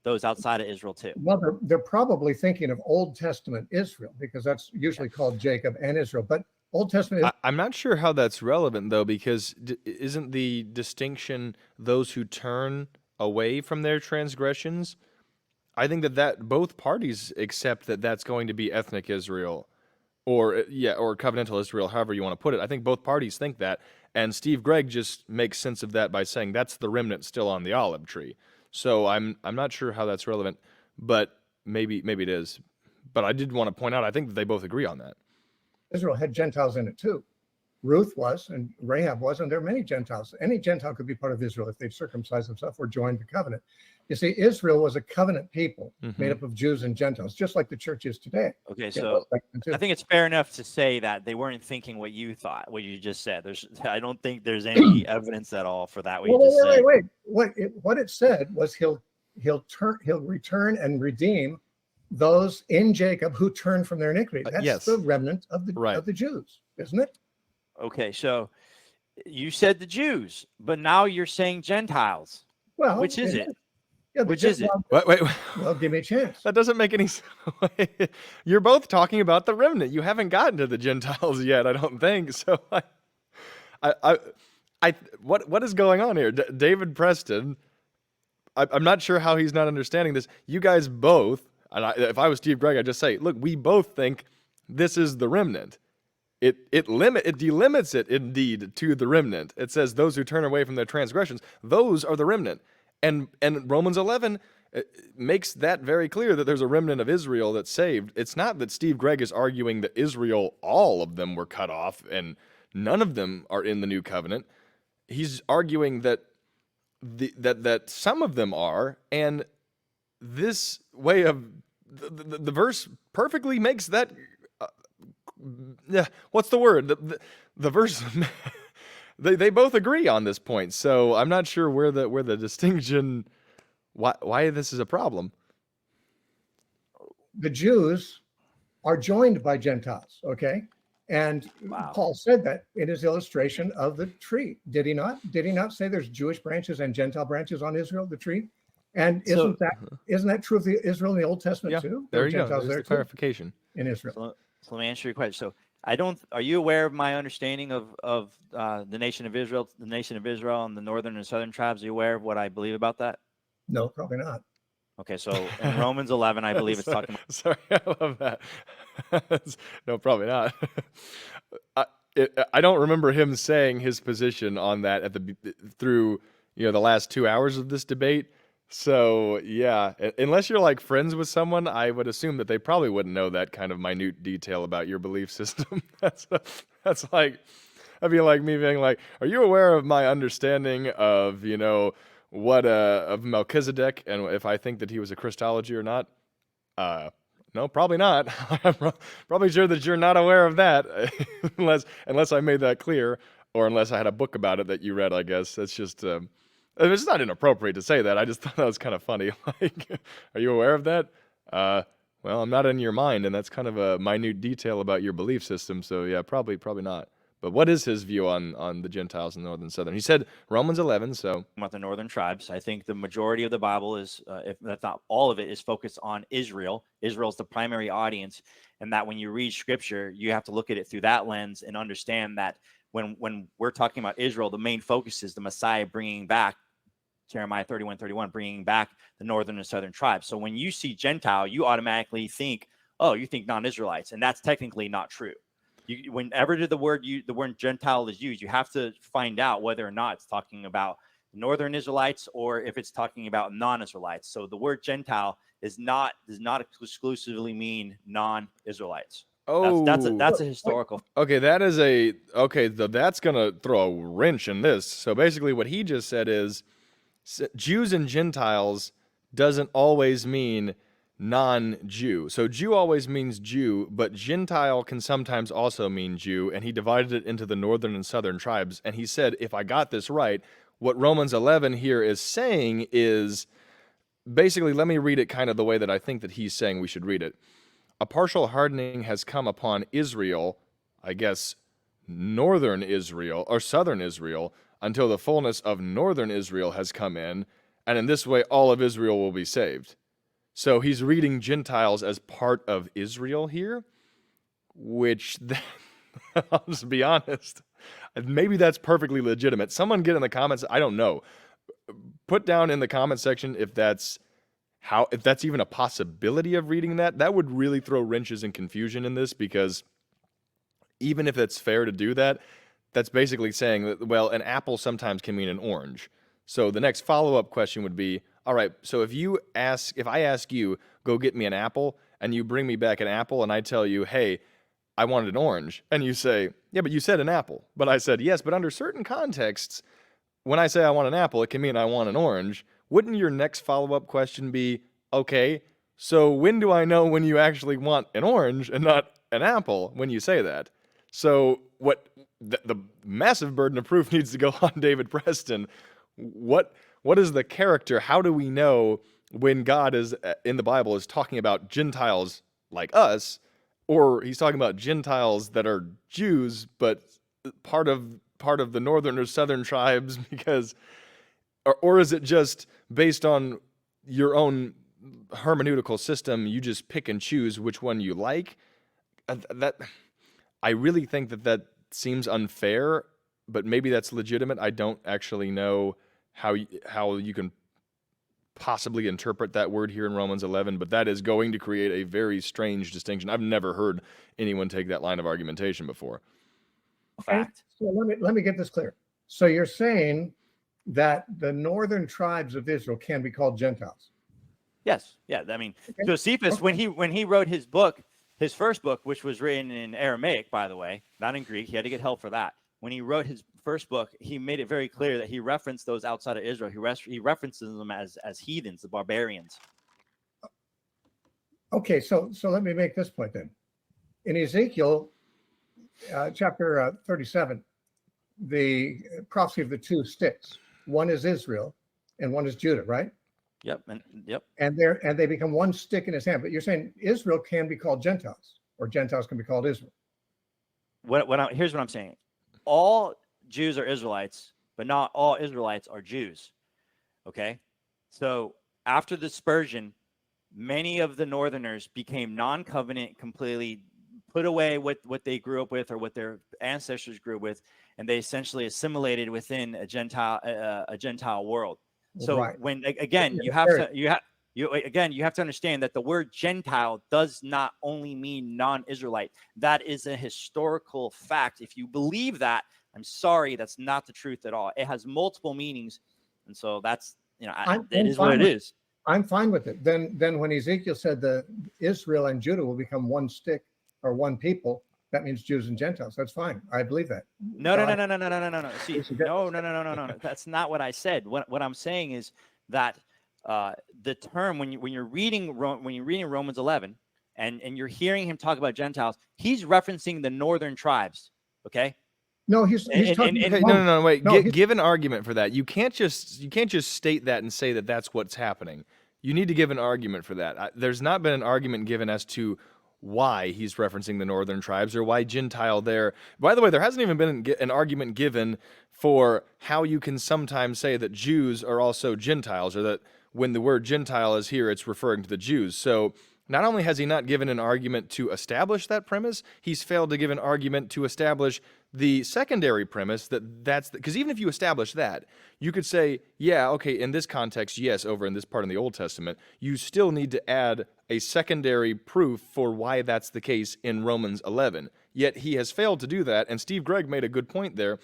those outside of Israel too? Well, they're probably thinking of Old Testament Israel, because that's usually called Jacob and Israel. But Old Testament. I'm not sure how that's relevant, though, because isn't the distinction those who turn away from their transgressions? I think that both parties accept that that's going to be ethnic Israel, or covenantal Israel, however you want to put it. I think both parties think that, and Steve Gregg just makes sense of that by saying that's the remnant still on the olive tree. So I'm not sure how that's relevant, but maybe it is. But I did want to point out, I think that they both agree on that. Israel had Gentiles in it too. Ruth was, and Rahab was, and there are many Gentiles. Any Gentile could be part of Israel if they've circumcised themselves or joined the covenant. You see, Israel was a covenant people made up of Jews and Gentiles, just like the church is today. Okay, so I think it's fair enough to say that they weren't thinking what you thought, what you just said. I don't think there's any evidence at all for that. Wait. What it said was he'll return and redeem those in Jacob who turned from their iniquity. That's yes. the remnant of Right. the Jews, isn't it? Okay, so you said the Jews, but now you're saying Gentiles. Well, Which is it? Yeah, Which is it? Wait. Well, give me a chance. That doesn't make any sense. You're both talking about the remnant. You haven't gotten to the Gentiles yet, I don't think. So, what is going on here? David Preston, I'm not sure how he's not understanding this. You guys both, if I was Steve Gregg, I'd just say, look, we both think this is the remnant. It delimits it indeed to the remnant. It says those who turn away from their transgressions, those are the remnant. And Romans 11 makes that very clear, that there's a remnant of Israel that's saved. It's not that Steve Gregg is arguing that Israel, all of them were cut off and none of them are in the new covenant. He's arguing that that some of them are, and this way of the verse perfectly makes that. What's the word? The verse. They both agree on this point, so I'm not sure where the distinction, why this is a problem. The Jews are joined by Gentiles, okay? And Wow. Paul said that in his illustration of the tree. Did he not? Did he not say there's Jewish branches and Gentile branches on Israel, the tree? And isn't that true of the Israel in the Old Testament Yeah, too? there you go. Gentiles There's there the too, clarification. in Israel. So let me answer your question. So are you aware of my understanding of the nation of Israel, and the northern and southern tribes? Are you aware of what I believe about that? No, probably not. Okay, so in Romans 11, I believe it's talking about. Sorry, I love that. No, probably not. I don't remember him saying his position on that through the last 2 hours of this debate. So yeah, unless you're like friends with someone, I would assume that they probably wouldn't know that kind of minute detail about your belief system. That's like, that'd be like me being like, "Are you aware of my understanding of what of Melchizedek and if I think that he was a Christology or not?" No, probably not. I'm probably sure that you're not aware of that, unless I made that clear, or unless I had a book about it that you read. I guess that's just. It's not inappropriate to say that. I just thought that was kind of funny. Like, are you aware of that? Well, I'm not in your mind, and that's kind of a minute detail about your belief system. So yeah, probably not. But what is his view on the Gentiles in northern and southern? He said Romans 11. So about the northern tribes. I think the majority of the Bible is, if that's not all of it, is focused on Israel. Israel is the primary audience, and that when you read Scripture, you have to look at it through that lens and understand that when we're talking about Israel, the main focus is the Messiah bringing back. Jeremiah 31:31, bringing back the northern and southern tribes. So when you see Gentile, you automatically think, oh, you think non-Israelites, and that's technically not true. Whenever the word Gentile is used, you have to find out whether or not it's talking about northern Israelites or if it's talking about non-Israelites. So the word Gentile does not exclusively mean non-Israelites. oh, That's a historical. okay, that's gonna throw a wrench in this. So basically, what he just said is Jews and Gentiles doesn't always mean non-Jew. So Jew always means Jew, but Gentile can sometimes also mean Jew, and he divided it into the northern and southern tribes. And he said, if I got this right, what Romans 11 here is saying is, basically, let me read it kind of the way that I think that he's saying we should read it. A partial hardening has come upon Israel, I guess, northern Israel, or southern Israel, until the fullness of northern Israel has come in, and in this way all of Israel will be saved. So he's reading Gentiles as part of Israel here, which, I'll just be honest, maybe that's perfectly legitimate. Someone get in the comments, I don't know. Put down in the comment section if that's even a possibility of reading that. That would really throw wrenches and confusion in this, because even if it's fair to do that, that's basically saying that, well, an apple sometimes can mean an orange. So the next follow-up question would be, all right, so if I ask you, go get me an apple, and you bring me back an apple, and I tell you, hey, I wanted an orange, and you say, yeah, but you said an apple. But I said, yes, but under certain contexts, when I say I want an apple, it can mean I want an orange. Wouldn't your next follow-up question be, okay, so when do I know when you actually want an orange and not an apple when you say that? So the massive burden of proof needs to go on David Preston. What is the character? How do we know when God is in the Bible is talking about Gentiles like us, or he's talking about Gentiles that are Jews, but part of the northern or southern tribes, because, or is it just based on your own hermeneutical system? You just pick and choose which one you like. That I really think that seems unfair, but maybe that's legitimate. I don't actually know how you can possibly interpret that word here in Romans 11, but that is going to create a very strange distinction. I've never heard anyone take that line of argumentation before. Fact. So let me get this clear. So you're saying that the northern tribes of Israel can be called Gentiles? Yes. Yeah. I mean, Okay. Josephus, Okay. when he wrote his book, his first book, which was written in Aramaic, by the way, not in Greek, he had to get help for that. When he wrote his first book, he made it very clear that he referenced those outside of Israel. He references them as heathens, the barbarians. Okay, so let me make this point then. In Ezekiel chapter 37, the prophecy of the two sticks, one is Israel and one is Judah, right? Yep. Yep. And they become one stick in his hand. But you're saying Israel can be called Gentiles, or Gentiles can be called Israel. Here's what I'm saying. All Jews are Israelites, but not all Israelites are Jews. Okay? So after the dispersion, many of the northerners became non-covenant, completely put away what they grew up with or what their ancestors grew up with, and they essentially assimilated within a Gentile world. So Right. when again you have to understand that the word Gentile does not only mean non-Israelite. That is a historical fact. If you believe that, I'm sorry, that's not the truth at all. It has multiple meanings, and so that's it is what it is. I'm fine with it. Then when Ezekiel said that Israel and Judah will become one stick or one people, that means Jews and Gentiles. That's fine. I believe that. No. See, Is it- no. That's not what I said. What I'm saying is that the term when you're reading Romans 11 and you're hearing him talk about Gentiles, he's referencing the northern tribes. Okay. No, he's talking. Okay, no, wait. No, give an argument for that. You can't just state that and say that that's what's happening. You need to give an argument for that. There's not been an argument given as to why he's referencing the northern tribes or why Gentile there. By the way, there hasn't even been an argument given for how you can sometimes say that Jews are also Gentiles, or that when the word Gentile is here, it's referring to the Jews. So not only has he not given an argument to establish that premise, he's failed to give an argument to establish the secondary premise that's because even if you establish that, you could say, yeah, okay, in this context, yes, over in this part in the Old Testament, you still need to add a secondary proof for why that's the case in Romans 11. Yet he has failed to do that, and Steve Gregg made a good point there.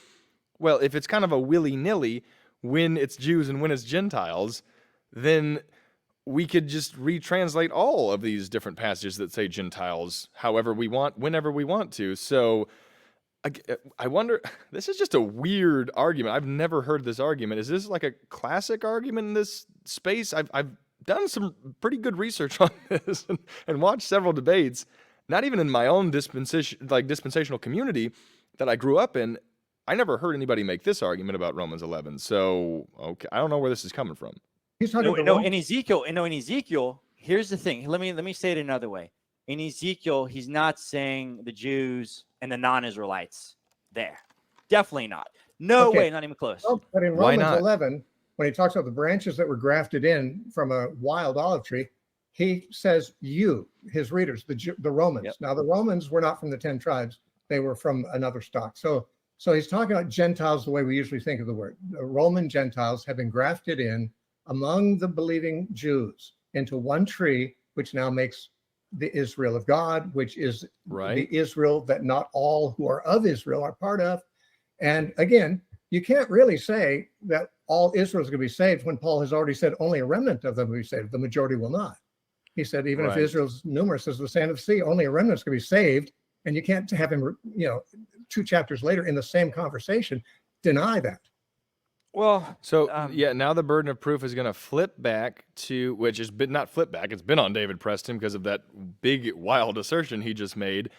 Well, if it's kind of a willy-nilly when it's Jews and when it's Gentiles, then we could just retranslate all of these different passages that say Gentiles however we want, whenever we want to. So I wonder, this is just a weird argument. I've never heard this argument. Is this like a classic argument in this space? I've done some pretty good research on this and watched several debates, not even in my own dispensational community that I grew up in. I never heard anybody make this argument about Romans 11. So, okay, I don't know where this is coming from. He's talking In Ezekiel, here's the thing. Let me say it another way. In Ezekiel, he's not saying the Jews and the non-Israelites there. Definitely not. No way, not even close. Oh, but in Why Romans not? 11, when he talks about the branches that were grafted in from a wild olive tree, he says you, his readers, the Romans. Yep. Now, the Romans were not from the 10 tribes. They were from another stock. So he's talking about Gentiles the way we usually think of the word. The Roman Gentiles have been grafted in among the believing Jews into one tree, which now makes the Israel of God, which is Right. the Israel that not all who are of Israel are part of. And again, you can't really say that all Israel is going to be saved when Paul has already said only a remnant of them will be saved. The majority will not. He said, even if Right. Israel's numerous as the sand of the sea, only a remnant is going to be saved. And you can't have him, 2 chapters later in the same conversation, deny that. Well, So now the burden of proof is going to flip back to, which has been not flip back, it's been on David Preston because of that big wild assertion he just made.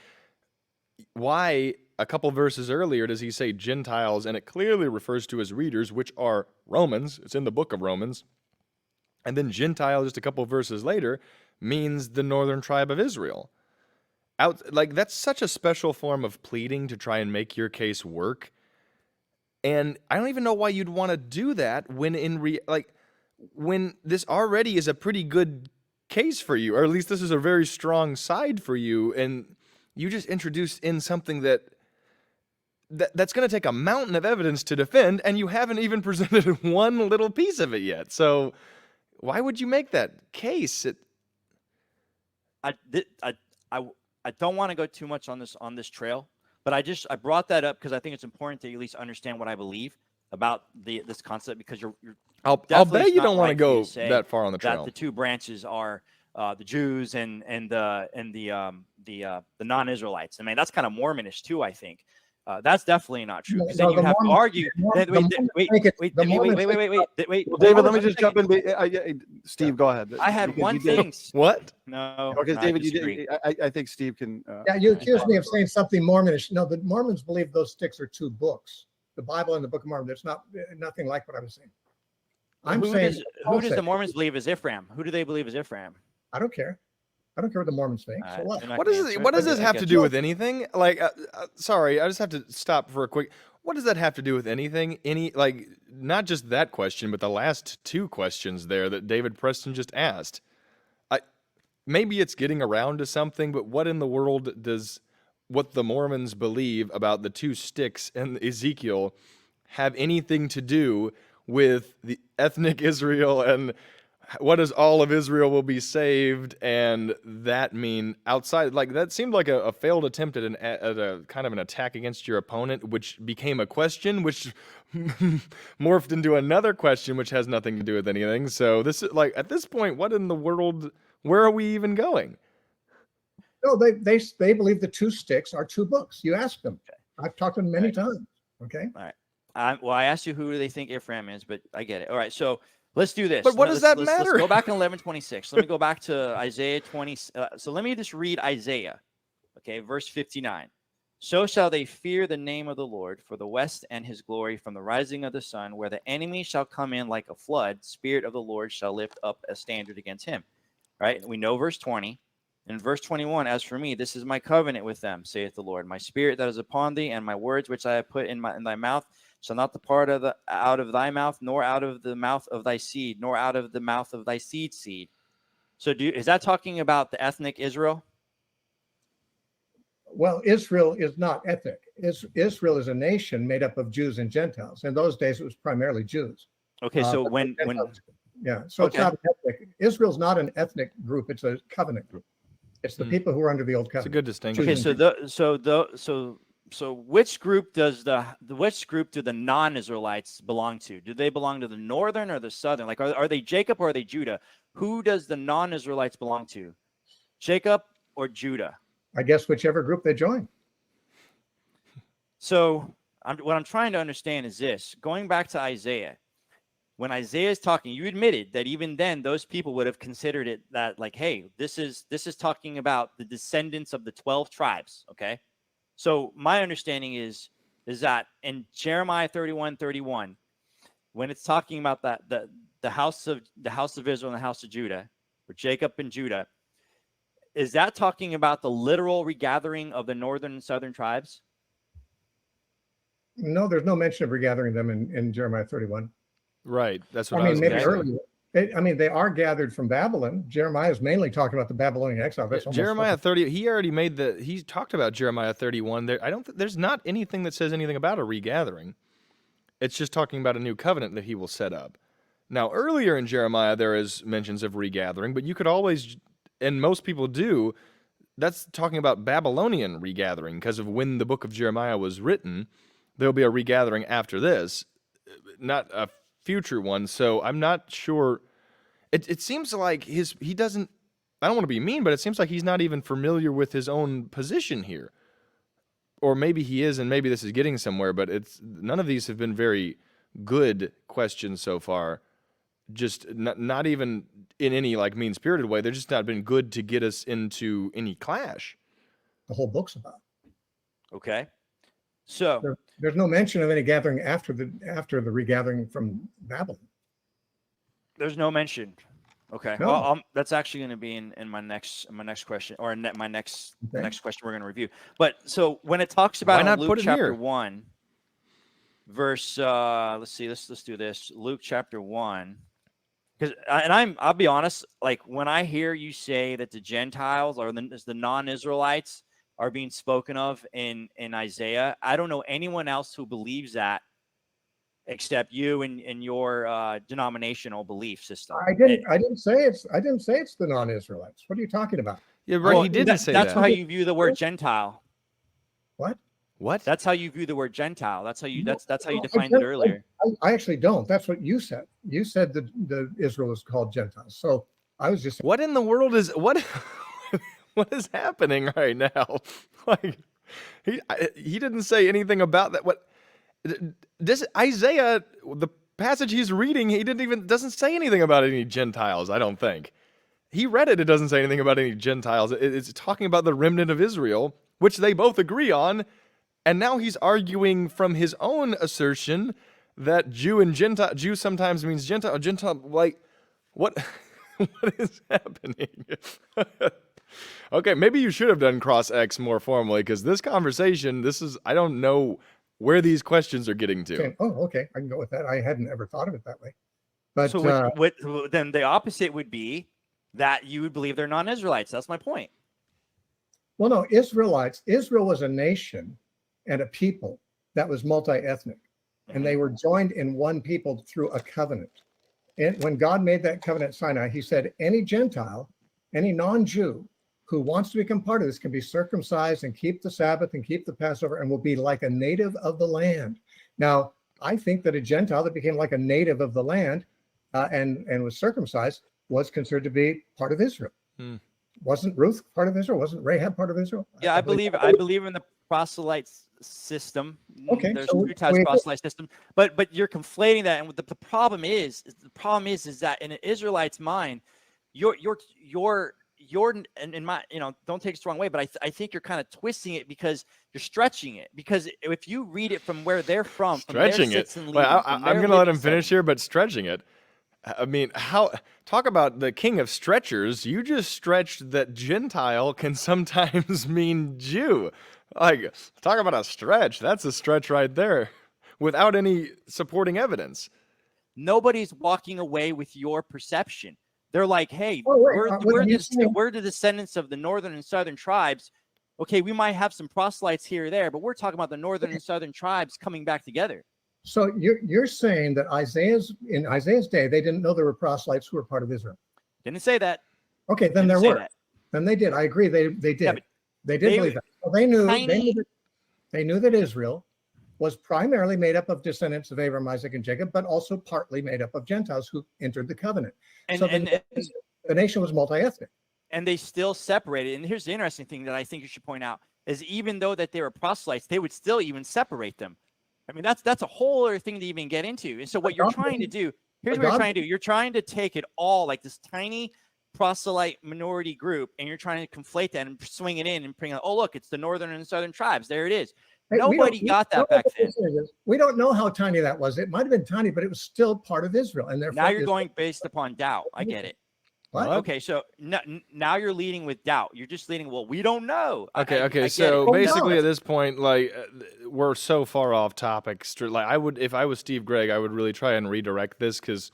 Why a couple verses earlier does he say Gentiles, and it clearly refers to his readers, which are Romans? It's in the book of Romans. And then Gentile, just a couple verses later, means the northern tribe of Israel. Like, that's such a special form of pleading to try and make your case work. And I don't even know why you'd want to do that when when this already is a pretty good case for you, or at least this is a very strong side for you, and you just introduced in something that's going to take a mountain of evidence to defend, and you haven't even presented one little piece of it yet. So why would you make that case? I don't want to go too much on this trail, but I brought that up because I think it's important to at least understand what I believe about this concept, because I'll bet you don't want to go that far on the trail. That the two branches are the Jews and the non-Israelites. I mean, that's kind of Mormonish too, I think. That's definitely not true. Because then you have to argue. Wait. Well, David, let me just jump in. Steve, go ahead. I had one thing. What? No. Okay, David, you did. I think Steve can. Yeah, you accused me of saying something Mormonish. No, the Mormons believe those sticks are two books, the Bible and the Book of Mormon. It's nothing like what I'm saying. Who does the Mormons believe is Ephraim? Who do they believe is Ephraim? I don't care. I don't care what the Mormons think. So what? What does this have to do with anything? Like, sorry, I just have to stop for a quick. What does that have to do with anything? Not just that question, but the last two questions there that David Preston just asked. Maybe it's getting around to something, but what in the world does what the Mormons believe about the two sticks and Ezekiel have anything to do with the ethnic Israel, and what does all of Israel will be saved, and that mean outside? Like, that seemed like a failed attempt at a kind of an attack against your opponent, which became a question, which morphed into another question, which has nothing to do with anything. So this is like, at this point, what in the world? Where are we even going? No, they believe the two sticks are two books. You ask them. I've talked to them many times. Okay. All right. Well, I asked you who they think Ephraim is, but I get it. All right. So let's do this. But what does that matter? Let's go back in 11:26. Let me go back to Isaiah 20. So let me just read Isaiah. Okay, verse 59. So shall they fear the name of the Lord for the west and his glory from the rising of the sun, where the enemy shall come in like a flood. Spirit of the Lord shall lift up a standard against him. Right? We know verse 20. In verse 21, as for me, this is my covenant with them, saith the Lord. My spirit that is upon thee, and my words which I have put in thy mouth, shall not depart out of thy mouth, nor out of the mouth of thy seed, nor out of the mouth of thy seed. So is that talking about the ethnic Israel? Well, Israel is not ethnic. Israel is a nation made up of Jews and Gentiles. In those days, it was primarily Jews. Okay, so when so it's not an ethnic. Israel's not an ethnic group. It's a covenant group. It's the people who are under the old covenant. It's a good distinction. Okay, so which group do the non-Israelites belong to? Do they belong to the northern or the southern? Like, are they Jacob or are they Judah? Who does the non-Israelites belong to? Jacob or Judah? I guess whichever group they join. So what I'm trying to understand is this. Going back to Isaiah, when Isaiah is talking, you admitted that even then those people would have considered it that, like, hey, this is talking about the descendants of the 12 tribes. Okay. So my understanding is that in Jeremiah 31:31, when it's talking about that the house of Israel and the house of Judah, or Jacob and Judah, is that talking about the literal regathering of the northern and southern tribes? No, there's no mention of regathering them in Jeremiah 31. Right. That's what I was maybe saying. earlier. They are gathered from Babylon. Jeremiah is mainly talking about the Babylonian exile. That's Jeremiah 30. He already he talked about Jeremiah 31. There's not anything that says anything about a regathering. It's just talking about a new covenant that he will set up. Now, earlier in Jeremiah, there is mentions of regathering, but you could always, and most people do, that's talking about Babylonian regathering, because of when the book of Jeremiah was written. There'll be a regathering after this, not a future one. So I'm not sure. It seems like he doesn't, I don't want to be mean, but it seems like he's not even familiar with his own position here. Or maybe he is, and maybe this is getting somewhere, but none of these have been very good questions so far. Just not even in any like mean-spirited way. They've just not been good to get us into any clash. The whole book's about. Okay. So there's no mention of any gathering after the regathering from Babylon. There's no mention. Okay. No. Well, that's actually going to be in my next question, or the next question we're going to review. But so when it talks about Why in not Luke put it chapter here? 1, verse let's see, let's do this. Luke chapter 1. Because I'll be honest, like when I hear you say that the Gentiles or the non-Israelites are being spoken of in Isaiah, I don't know anyone else who believes that except you and your denominational belief system. I didn't say it's the non-Israelites. What are you talking about? Yeah, right. Well, He didn't say that's that. how you view the word Gentile. What? What? That's how you view the word Gentile. That's how you No, that's how you I defined don't- it earlier. I actually don't. That's what you said. You said that the Israel is called Gentiles. So I was just What in the world is what? What is happening right now? Like he didn't say anything about that. What? This Isaiah, the passage he's reading, he doesn't say anything about any Gentiles. I don't think he read it. It doesn't say anything about any Gentiles. It's talking about the remnant of Israel, which they both agree on. And now he's arguing from his own assertion that Jew sometimes means Gentile. Gentile, like what? What is happening? Okay, maybe you should have done cross X more formally because this conversation, I don't know where these questions are getting to. saying, oh, okay, I can go with that. I hadn't ever thought of it that way. But So then the opposite would be that you would believe they're non-Israelites. That's my point. well, no, Israel was a nation and a people that was multi-ethnic, and they were joined in one people through a covenant. And when God made that covenant at Sinai, he said, any Gentile, any non-Jew who wants to become part of this can be circumcised and keep the Sabbath and keep the Passover and will be like a native of the land. Now, I think that a Gentile that became like a native of the land and was circumcised was considered to be part of Israel. Wasn't Ruth part of Israel? Wasn't Rahab part of Israel? Yeah, I believe in the proselyte system. Okay, There's so two types of proselyte system, but you're conflating that, and the problem is that in an Israelite's mind, you're and in my, don't take it the wrong way, but I think you're kind of twisting it because you're stretching it, because if you read it from where they're from Stretching their it. sits and Wait, leadings, I'm from their going to let him living finish setting. here, but stretching it. I mean, talk about the king of stretchers. You just stretched that Gentile can sometimes mean Jew. Like, talk about a stretch. That's a stretch right there without any supporting evidence. Nobody's walking away with your perception. They're like, hey, Oh, wait, we're the descendants of the northern and southern tribes. Okay, we might have some proselytes here or there, but we're talking about the northern and southern tribes coming back together. So you're saying that in Isaiah's day, they didn't know there were proselytes who were part of Israel. Didn't say that. Okay, then Didn't there say were. that. Then they did. I agree. They did. Yeah, but they did they- believe that. Well, they knew tiny- they knew that Israel was primarily made up of descendants of Abraham, Isaac, and Jacob, but also partly made up of Gentiles who entered the covenant. And, So and, the nation was multi-ethnic. and they still separated. And here's the interesting thing that I think you should point out is even though that they were proselytes, they would still even separate them. I mean, that's a whole other thing to even get into. And so what you're trying to do, here's what you're trying to do. You're trying to take it all like this tiny proselyte minority group, and you're trying to conflate that and swing it in and bring, oh, look, it's the northern and southern tribes. There it is. Hey, Nobody got that back then. We don't know how tiny that was. It might have been tiny, but it was still part of Israel. And therefore, Now you're going based upon doubt. I get it. What? Okay, so now you're leading with doubt. You're just leading, well, we don't know. Okay, I get so it. basically at this point, like we're so far off topic. Like if I was Steve Gregg, I would really try and redirect this because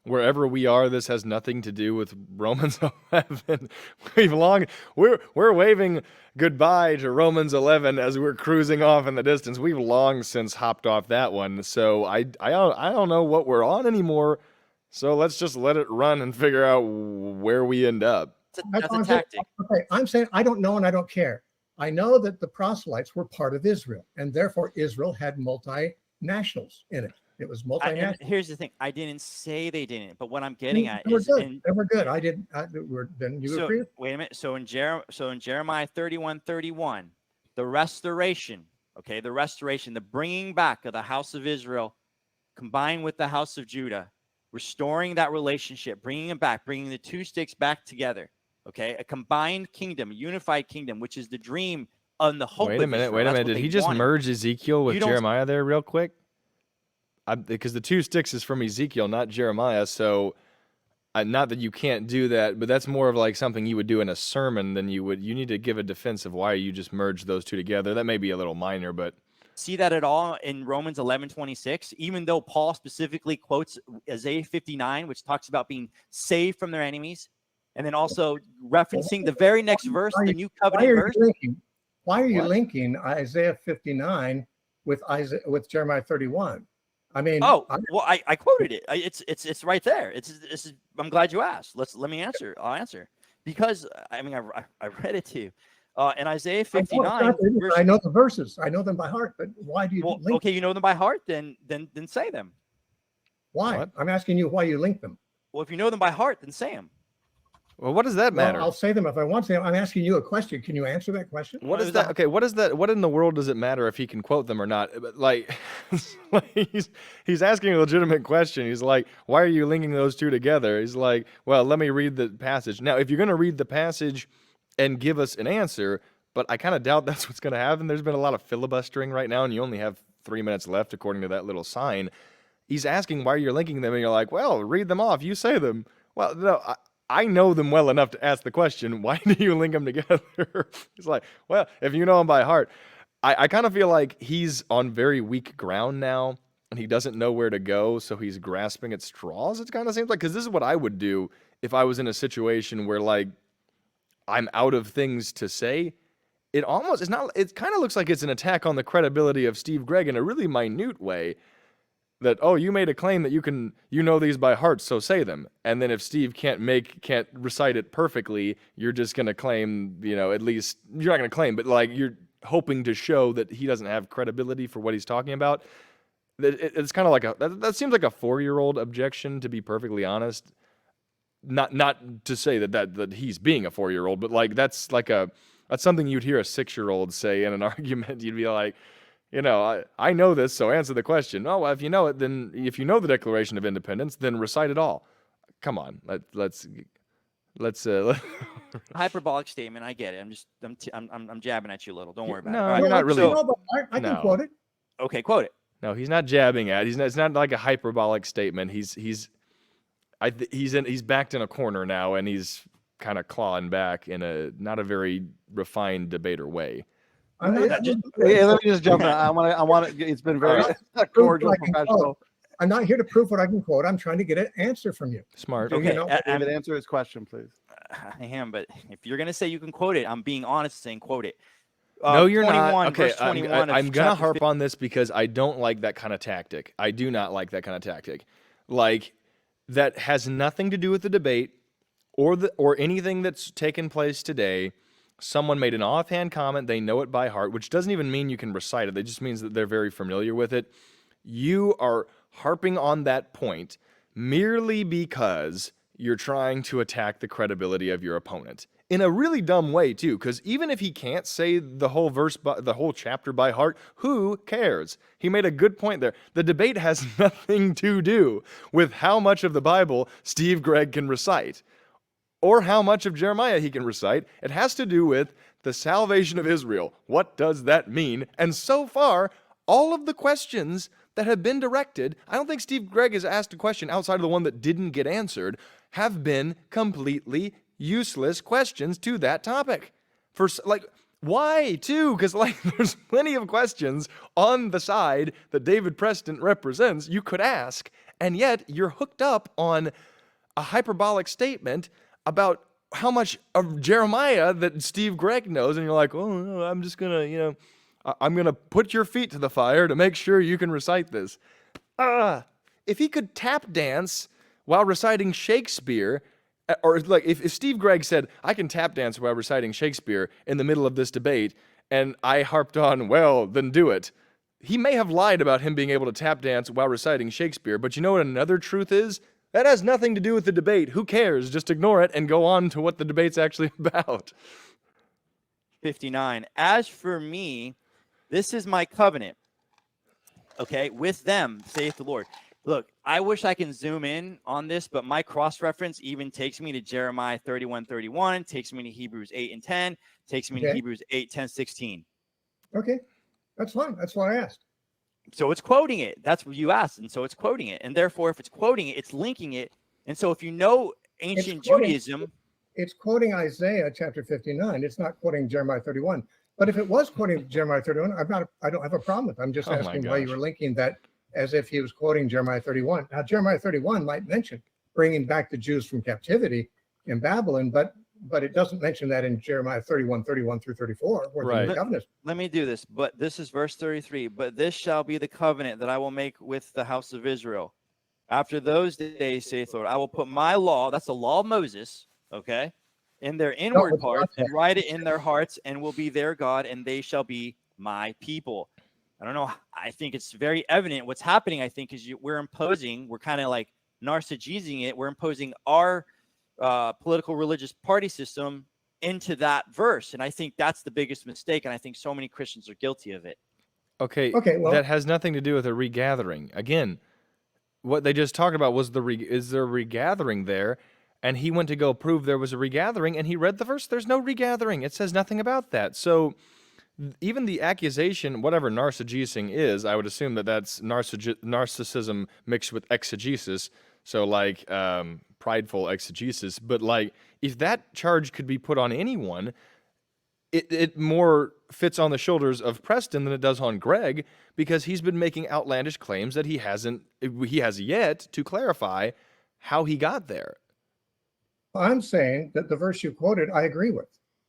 wherever we are, this has nothing to do with Romans 11. We're waving goodbye to Romans 11 as we're cruising off in the distance. We've long since hopped off that one, so I don't know what we're on anymore. So let's just let it run and figure out where we end up. That's a tactic. Okay, I'm saying I don't know and I don't care. I know that the proselytes were part of Israel, and therefore Israel had multinationals in it. It was multinational. Here's the thing: I didn't say they didn't, but what I'm getting at They were is, good. They were good. I didn't. Then you so agree? wait a minute. So in Jeremiah 31:31, the restoration, okay, the bringing back of the house of Israel, combined with the house of Judah, restoring that relationship, bringing it back, bringing the two sticks back together. Okay, a combined kingdom, a unified kingdom, which is the dream and the hope. Wait a minute. Did he just merge Ezekiel with Jeremiah there real quick? Because the two sticks is from Ezekiel, not Jeremiah. So not that you can't do that, but that's more of like something you would do in a sermon than you need to give a defense of why you just merged those two together. That may be a little minor, but See that at all in Romans 11:26, even though Paul specifically quotes Isaiah 59, which talks about being saved from their enemies, and then also referencing the very next verse, the new covenant verse. Why are you What? linking Isaiah 59 with Jeremiah 31? I mean, Oh, well, I quoted it. It's right there. I'm glad you asked. Let me answer. I'll answer because I mean I read it to you. In Isaiah 59, I know the verses. I know them by heart. But why do you well, link? okay, you know them by heart, then say them. Why? What? I'm asking you why you link them. Well, if you know them by heart, then say them. well, what does that matter? Well, I'll say them if I want to. I'm asking you a question. Can you answer that question? What is that? Okay, what is that? What in the world does it matter if he can quote them or not? But, like, he's asking a legitimate question. He's like, "Why are you linking those two together?" He's like, "Well, let me read the passage." Now, if you're going to read the passage and give us an answer, but I kind of doubt that's what's going to happen. There's been a lot of filibustering right now, and you only have 3 minutes left according to that little sign. He's asking why you're linking them, and you're like, "Well, read them off. You say them." Well, no, I know them well enough to ask the question, why do you link them together? He's like, well, if you know them by heart. I kind of feel like he's on very weak ground now, and he doesn't know where to go, so he's grasping at straws, it kind of seems like. Because this is what I would do if I was in a situation where, like, I'm out of things to say. It kind of looks like it's an attack on the credibility of Steve Gregg in a really minute way. That, oh, you made a claim that you know these by heart, so say them. And then if Steve can't recite it perfectly, you're just going to claim, at least, you're not going to claim, but like you're hoping to show that he doesn't have credibility for what he's talking about. It's kind of like that seems like a 4-year-old objection, to be perfectly honest. Not to say that he's being a 4-year-old, but like that's something you'd hear a 6-year-old say in an argument. You'd be like, I know this, so answer the question. Oh, well, if you know it, then if you know the Declaration of Independence, then recite it all. Come on, let's Hyperbolic statement. I get it. I'm jabbing at you a little. Don't worry about it. No, All right. you're not really. I can No. quote it. Okay, quote it. No, he's not jabbing at. It's not like a hyperbolic statement. He's backed in a corner now, and he's kind of clawing back in a not a very refined debater way. Hey, let me just jump in. I want to. It's been very cordial, professional. I'm not here to prove what I can quote. I'm trying to get an answer from you. Smart. Do you Okay, know? David, answer his question, please. I am, but if you're gonna say you can quote it, I'm being honest saying quote it. No, you're 21, not. Okay, verse 21 I'm of gonna chapter harp on this because I don't like that kind of tactic. I do not like that kind of tactic. Like, that has nothing to do with the debate or anything that's taken place today. Someone made an offhand comment. They know it by heart, which doesn't even mean you can recite it. It just means that they're very familiar with it. You are harping on that point merely because you're trying to attack the credibility of your opponent in a really dumb way too. Because even if he can't say the whole the whole chapter by heart, who cares? He made a good point there. The debate has nothing to do with how much of the Bible Steve Gregg can recite, or how much of Jeremiah he can recite. It has to do with the salvation of Israel. What does that mean? And so far, all of the questions that have been directed, I don't think Steve Gregg has asked a question outside of the one that didn't get answered, have been completely useless questions to that topic. Why, too? Because, there's plenty of questions on the side that David Preston represents you could ask, and yet you're hooked up on a hyperbolic statement about how much of Jeremiah that Steve Gregg knows, and you're like, oh, no, I'm just gonna, I'm gonna put your feet to the fire to make sure you can recite this. If he could tap dance while reciting Shakespeare, or if Steve Gregg said, I can tap dance while reciting Shakespeare in the middle of this debate, and I harped on, well, then do it. He may have lied about him being able to tap dance while reciting Shakespeare, but you know what another truth is? That has nothing to do with the debate. Who cares? Just ignore it and go on to what the debate's actually about. 59. As for me, this is my covenant. Okay, with them, saith the Lord. Look, I wish I can zoom in on this, but my cross-reference even takes me to Jeremiah 31:31, takes me to Hebrews 8 and 10, takes me to Hebrews 8, 10, 16. Okay, that's fine. That's why I asked. So it's quoting it. That's what you asked. And so it's quoting it. And therefore, if it's quoting it, it's linking it. And so if you know ancient quoting- Judaism. It's quoting Isaiah chapter 59. It's not quoting Jeremiah 31. But if it was quoting Jeremiah 31, I don't have a problem with it. I'm just Oh my asking why you gosh. were linking that as if he was quoting Jeremiah 31. Now, Jeremiah 31 might mention bringing back the Jews from captivity in Babylon, but it doesn't mention that in Jeremiah 31 through 34, where the Right. new covenant. Let me do this. But this is verse 33. But this shall be the covenant that I will make with the house of Israel. After those days, saith the Lord, I will put my law, that's the law of Moses, okay, in their inward it's parts, not and write it in their hearts, and will be their God, and they shall be my people. I don't know. I think it's very evident what's happening, I think, is we're kind of like narcissizing it. We're imposing our political religious party system into that verse. And I think that's the biggest mistake. And I think so many Christians are guilty of it. Okay, well- that has nothing to do with a regathering. Again, what they just talked about was is there a regathering there? And he went to go prove there was a regathering, and he read the verse. There's no regathering. It says nothing about that. So even the accusation, whatever narcissism is, I would assume that that's narcissism mixed with exegesis. So like prideful exegesis. But like if that charge could be put on anyone, it more fits on the shoulders of Preston than it does on Gregg, because he's been making outlandish claims that he has yet to clarify how he got there. I'm saying that the verse you quoted, I agree with.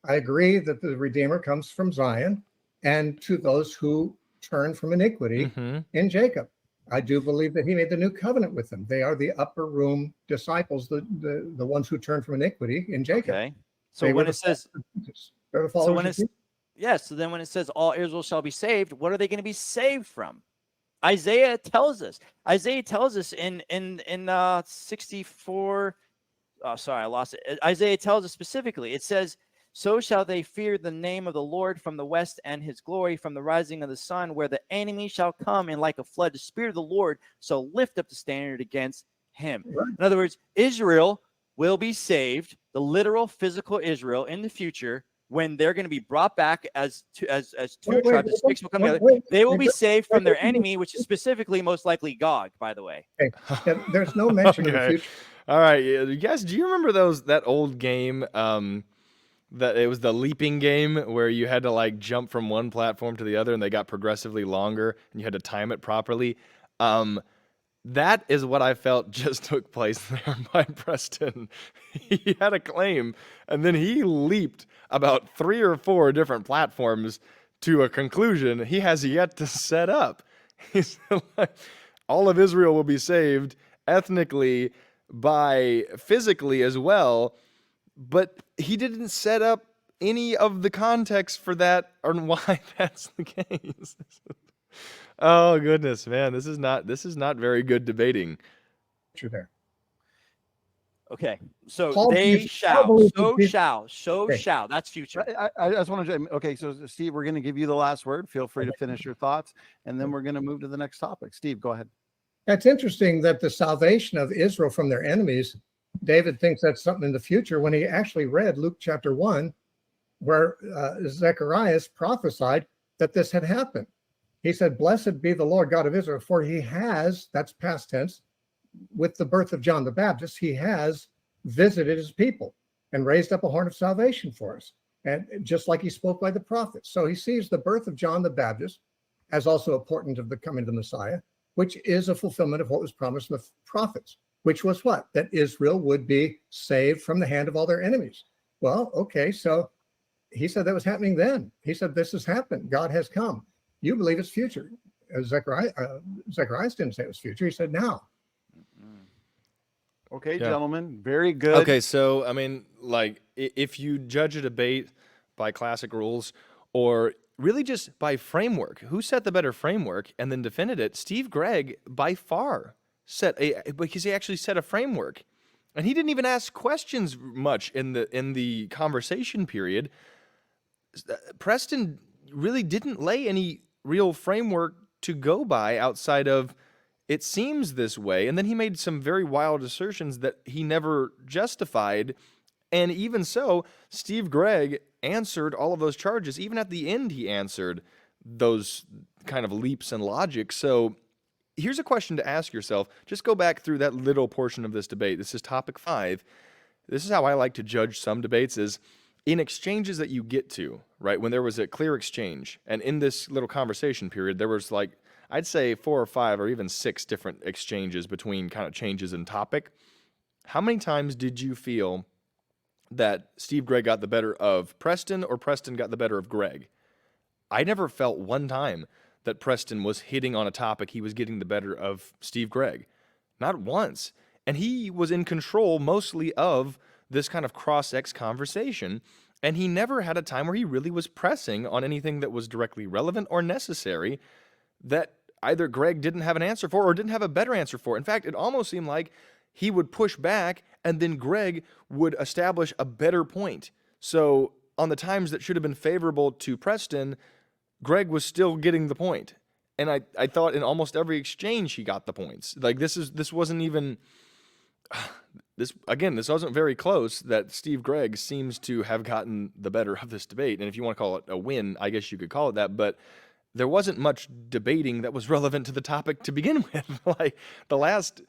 I agree that the Redeemer comes from Zion and to those who turn from iniquity in Jacob. I do believe that he made the new covenant with them. They are the upper room disciples, the ones who turn from iniquity in Jacob. Okay. So They were when the it says, they're the so followers when of it's, Jesus. yes, so then when it says all Israel shall be saved, what are they going to be saved from? Isaiah tells us. Isaiah tells us in 64. Oh, sorry, I lost it. Isaiah tells us specifically. It says, so shall they fear the name of the Lord from the west, and his glory from the rising of the sun, where the enemy shall come in like a flood. The Spirit of the Lord shall lift up the standard against him. Right. In other words, Israel will be saved, the literal physical Israel in the future, when they're going to be brought back as two tribes, as six will come together. They will be saved from their enemy, which is specifically most likely Gog, by the way. Okay. There's no mention of the Okay. future. All right, you guys, do you remember that old game? That it was the leaping game where you had to like jump from one platform to the other, and they got progressively longer, and you had to time it properly. That is what I felt just took place there by Preston. He had a claim, and then he leaped about 3 or 4 different platforms to a conclusion he has yet to set up. He's like, all of Israel will be saved ethnically, by physically as well, but he didn't set up any of the context for that or why that's the case. Oh goodness, man, this is not very good debating. There. Okay, so Paul they believes- shall, Paul believes so that shall, so Okay. shall. That's future. I just want to. Okay, so Steve, we're going to give you the last word. Feel free to finish your thoughts, and then we're going to move to the next topic. Steve, go ahead. It's interesting that the salvation of Israel from their enemies, David thinks that's something in the future when he actually read Luke chapter 1, where Zechariah prophesied that this had happened. He said, blessed be the Lord God of Israel, for he has, that's past tense, with the birth of John the Baptist, he has visited his people and raised up a horn of salvation for us. And just like he spoke by the prophets. So he sees the birth of John the Baptist as also a portent of the coming of the Messiah, which is a fulfillment of what was promised in the prophets, which was what? That Israel would be saved from the hand of all their enemies. Well, okay, so he said that was happening then. He said, this has happened. God has come. You believe it's future. Zechariah didn't say it was future. He said now. Okay, Yeah. gentlemen, very good. Okay, so I mean, like, if you judge a debate by classic rules, or really just by framework, who set the better framework and then defended it? Steve Gregg, by far, because he actually set a framework, and he didn't even ask questions much in the conversation period. Preston really didn't lay any real framework to go by outside of it seems this way, and then he made some very wild assertions that he never justified. And even so, Steve Gregg answered all of those charges. Even at the end, he answered those kind of leaps in logic. So here's a question to ask yourself. Just go back through that little portion of this debate. This is topic 5. this is how I like to judge some debates is in exchanges that you get to, right? When there was a clear exchange, and in this little conversation period, there was like, I'd say 4 or 5 or even 6 different exchanges between kind of changes in topic. How many times did you feel that Steve Gregg got the better of Preston or Preston got the better of Gregg? I never felt one time that Preston was hitting on a topic he was getting the better of Steve Gregg. Not once. And he was in control mostly of this kind of cross-ex conversation, and he never had a time where he really was pressing on anything that was directly relevant or necessary that either Gregg didn't have an answer for or didn't have a better answer for. In fact, it almost seemed like he would push back and then Gregg would establish a better point. So on the times that should have been favorable to Preston, Gregg was still getting the point. And I thought in almost every exchange he got the points. Like this wasn't even this wasn't very close that Steve Gregg seems to have gotten the better of this debate. And if you want to call it a win, I guess you could call it that, but there wasn't much debating that was relevant to the topic to begin with. Like the last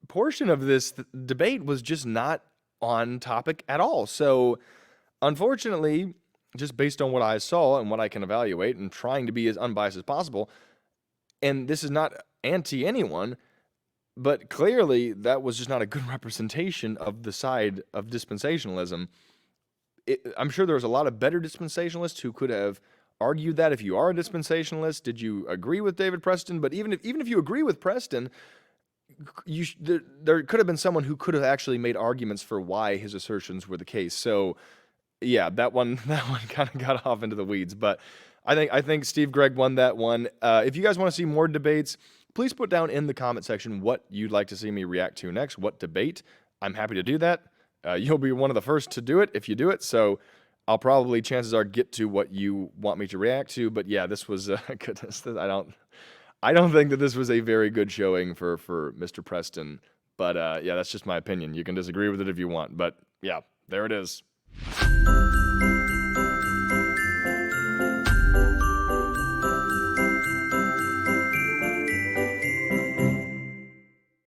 portion of this debate was just not on topic at all. So unfortunately, just based on what I saw and what I can evaluate and trying to be as unbiased as possible, and this is not anti anyone, but clearly that was just not a good representation of the side of dispensationalism. I'm sure there was a lot of better dispensationalists who could have argued that. If you are a dispensationalist, did you agree with David Preston? But even if you agree with Preston, there could have been someone who could have actually made arguments for why his assertions were the case. So yeah, that one kind of got off into the weeds. But I think Steve Gregg won that one. If you guys want to see more debates, please put down in the comment section what you'd like to see me react to next, what debate. I'm happy to do that. You'll be one of the first to do it if you do it. So I'll probably, chances are, get to what you want me to react to. But yeah, this was goodness. I don't think that this was a very good showing for Mr. Preston. But yeah, that's just my opinion. You can disagree with it if you want. But yeah, there it is.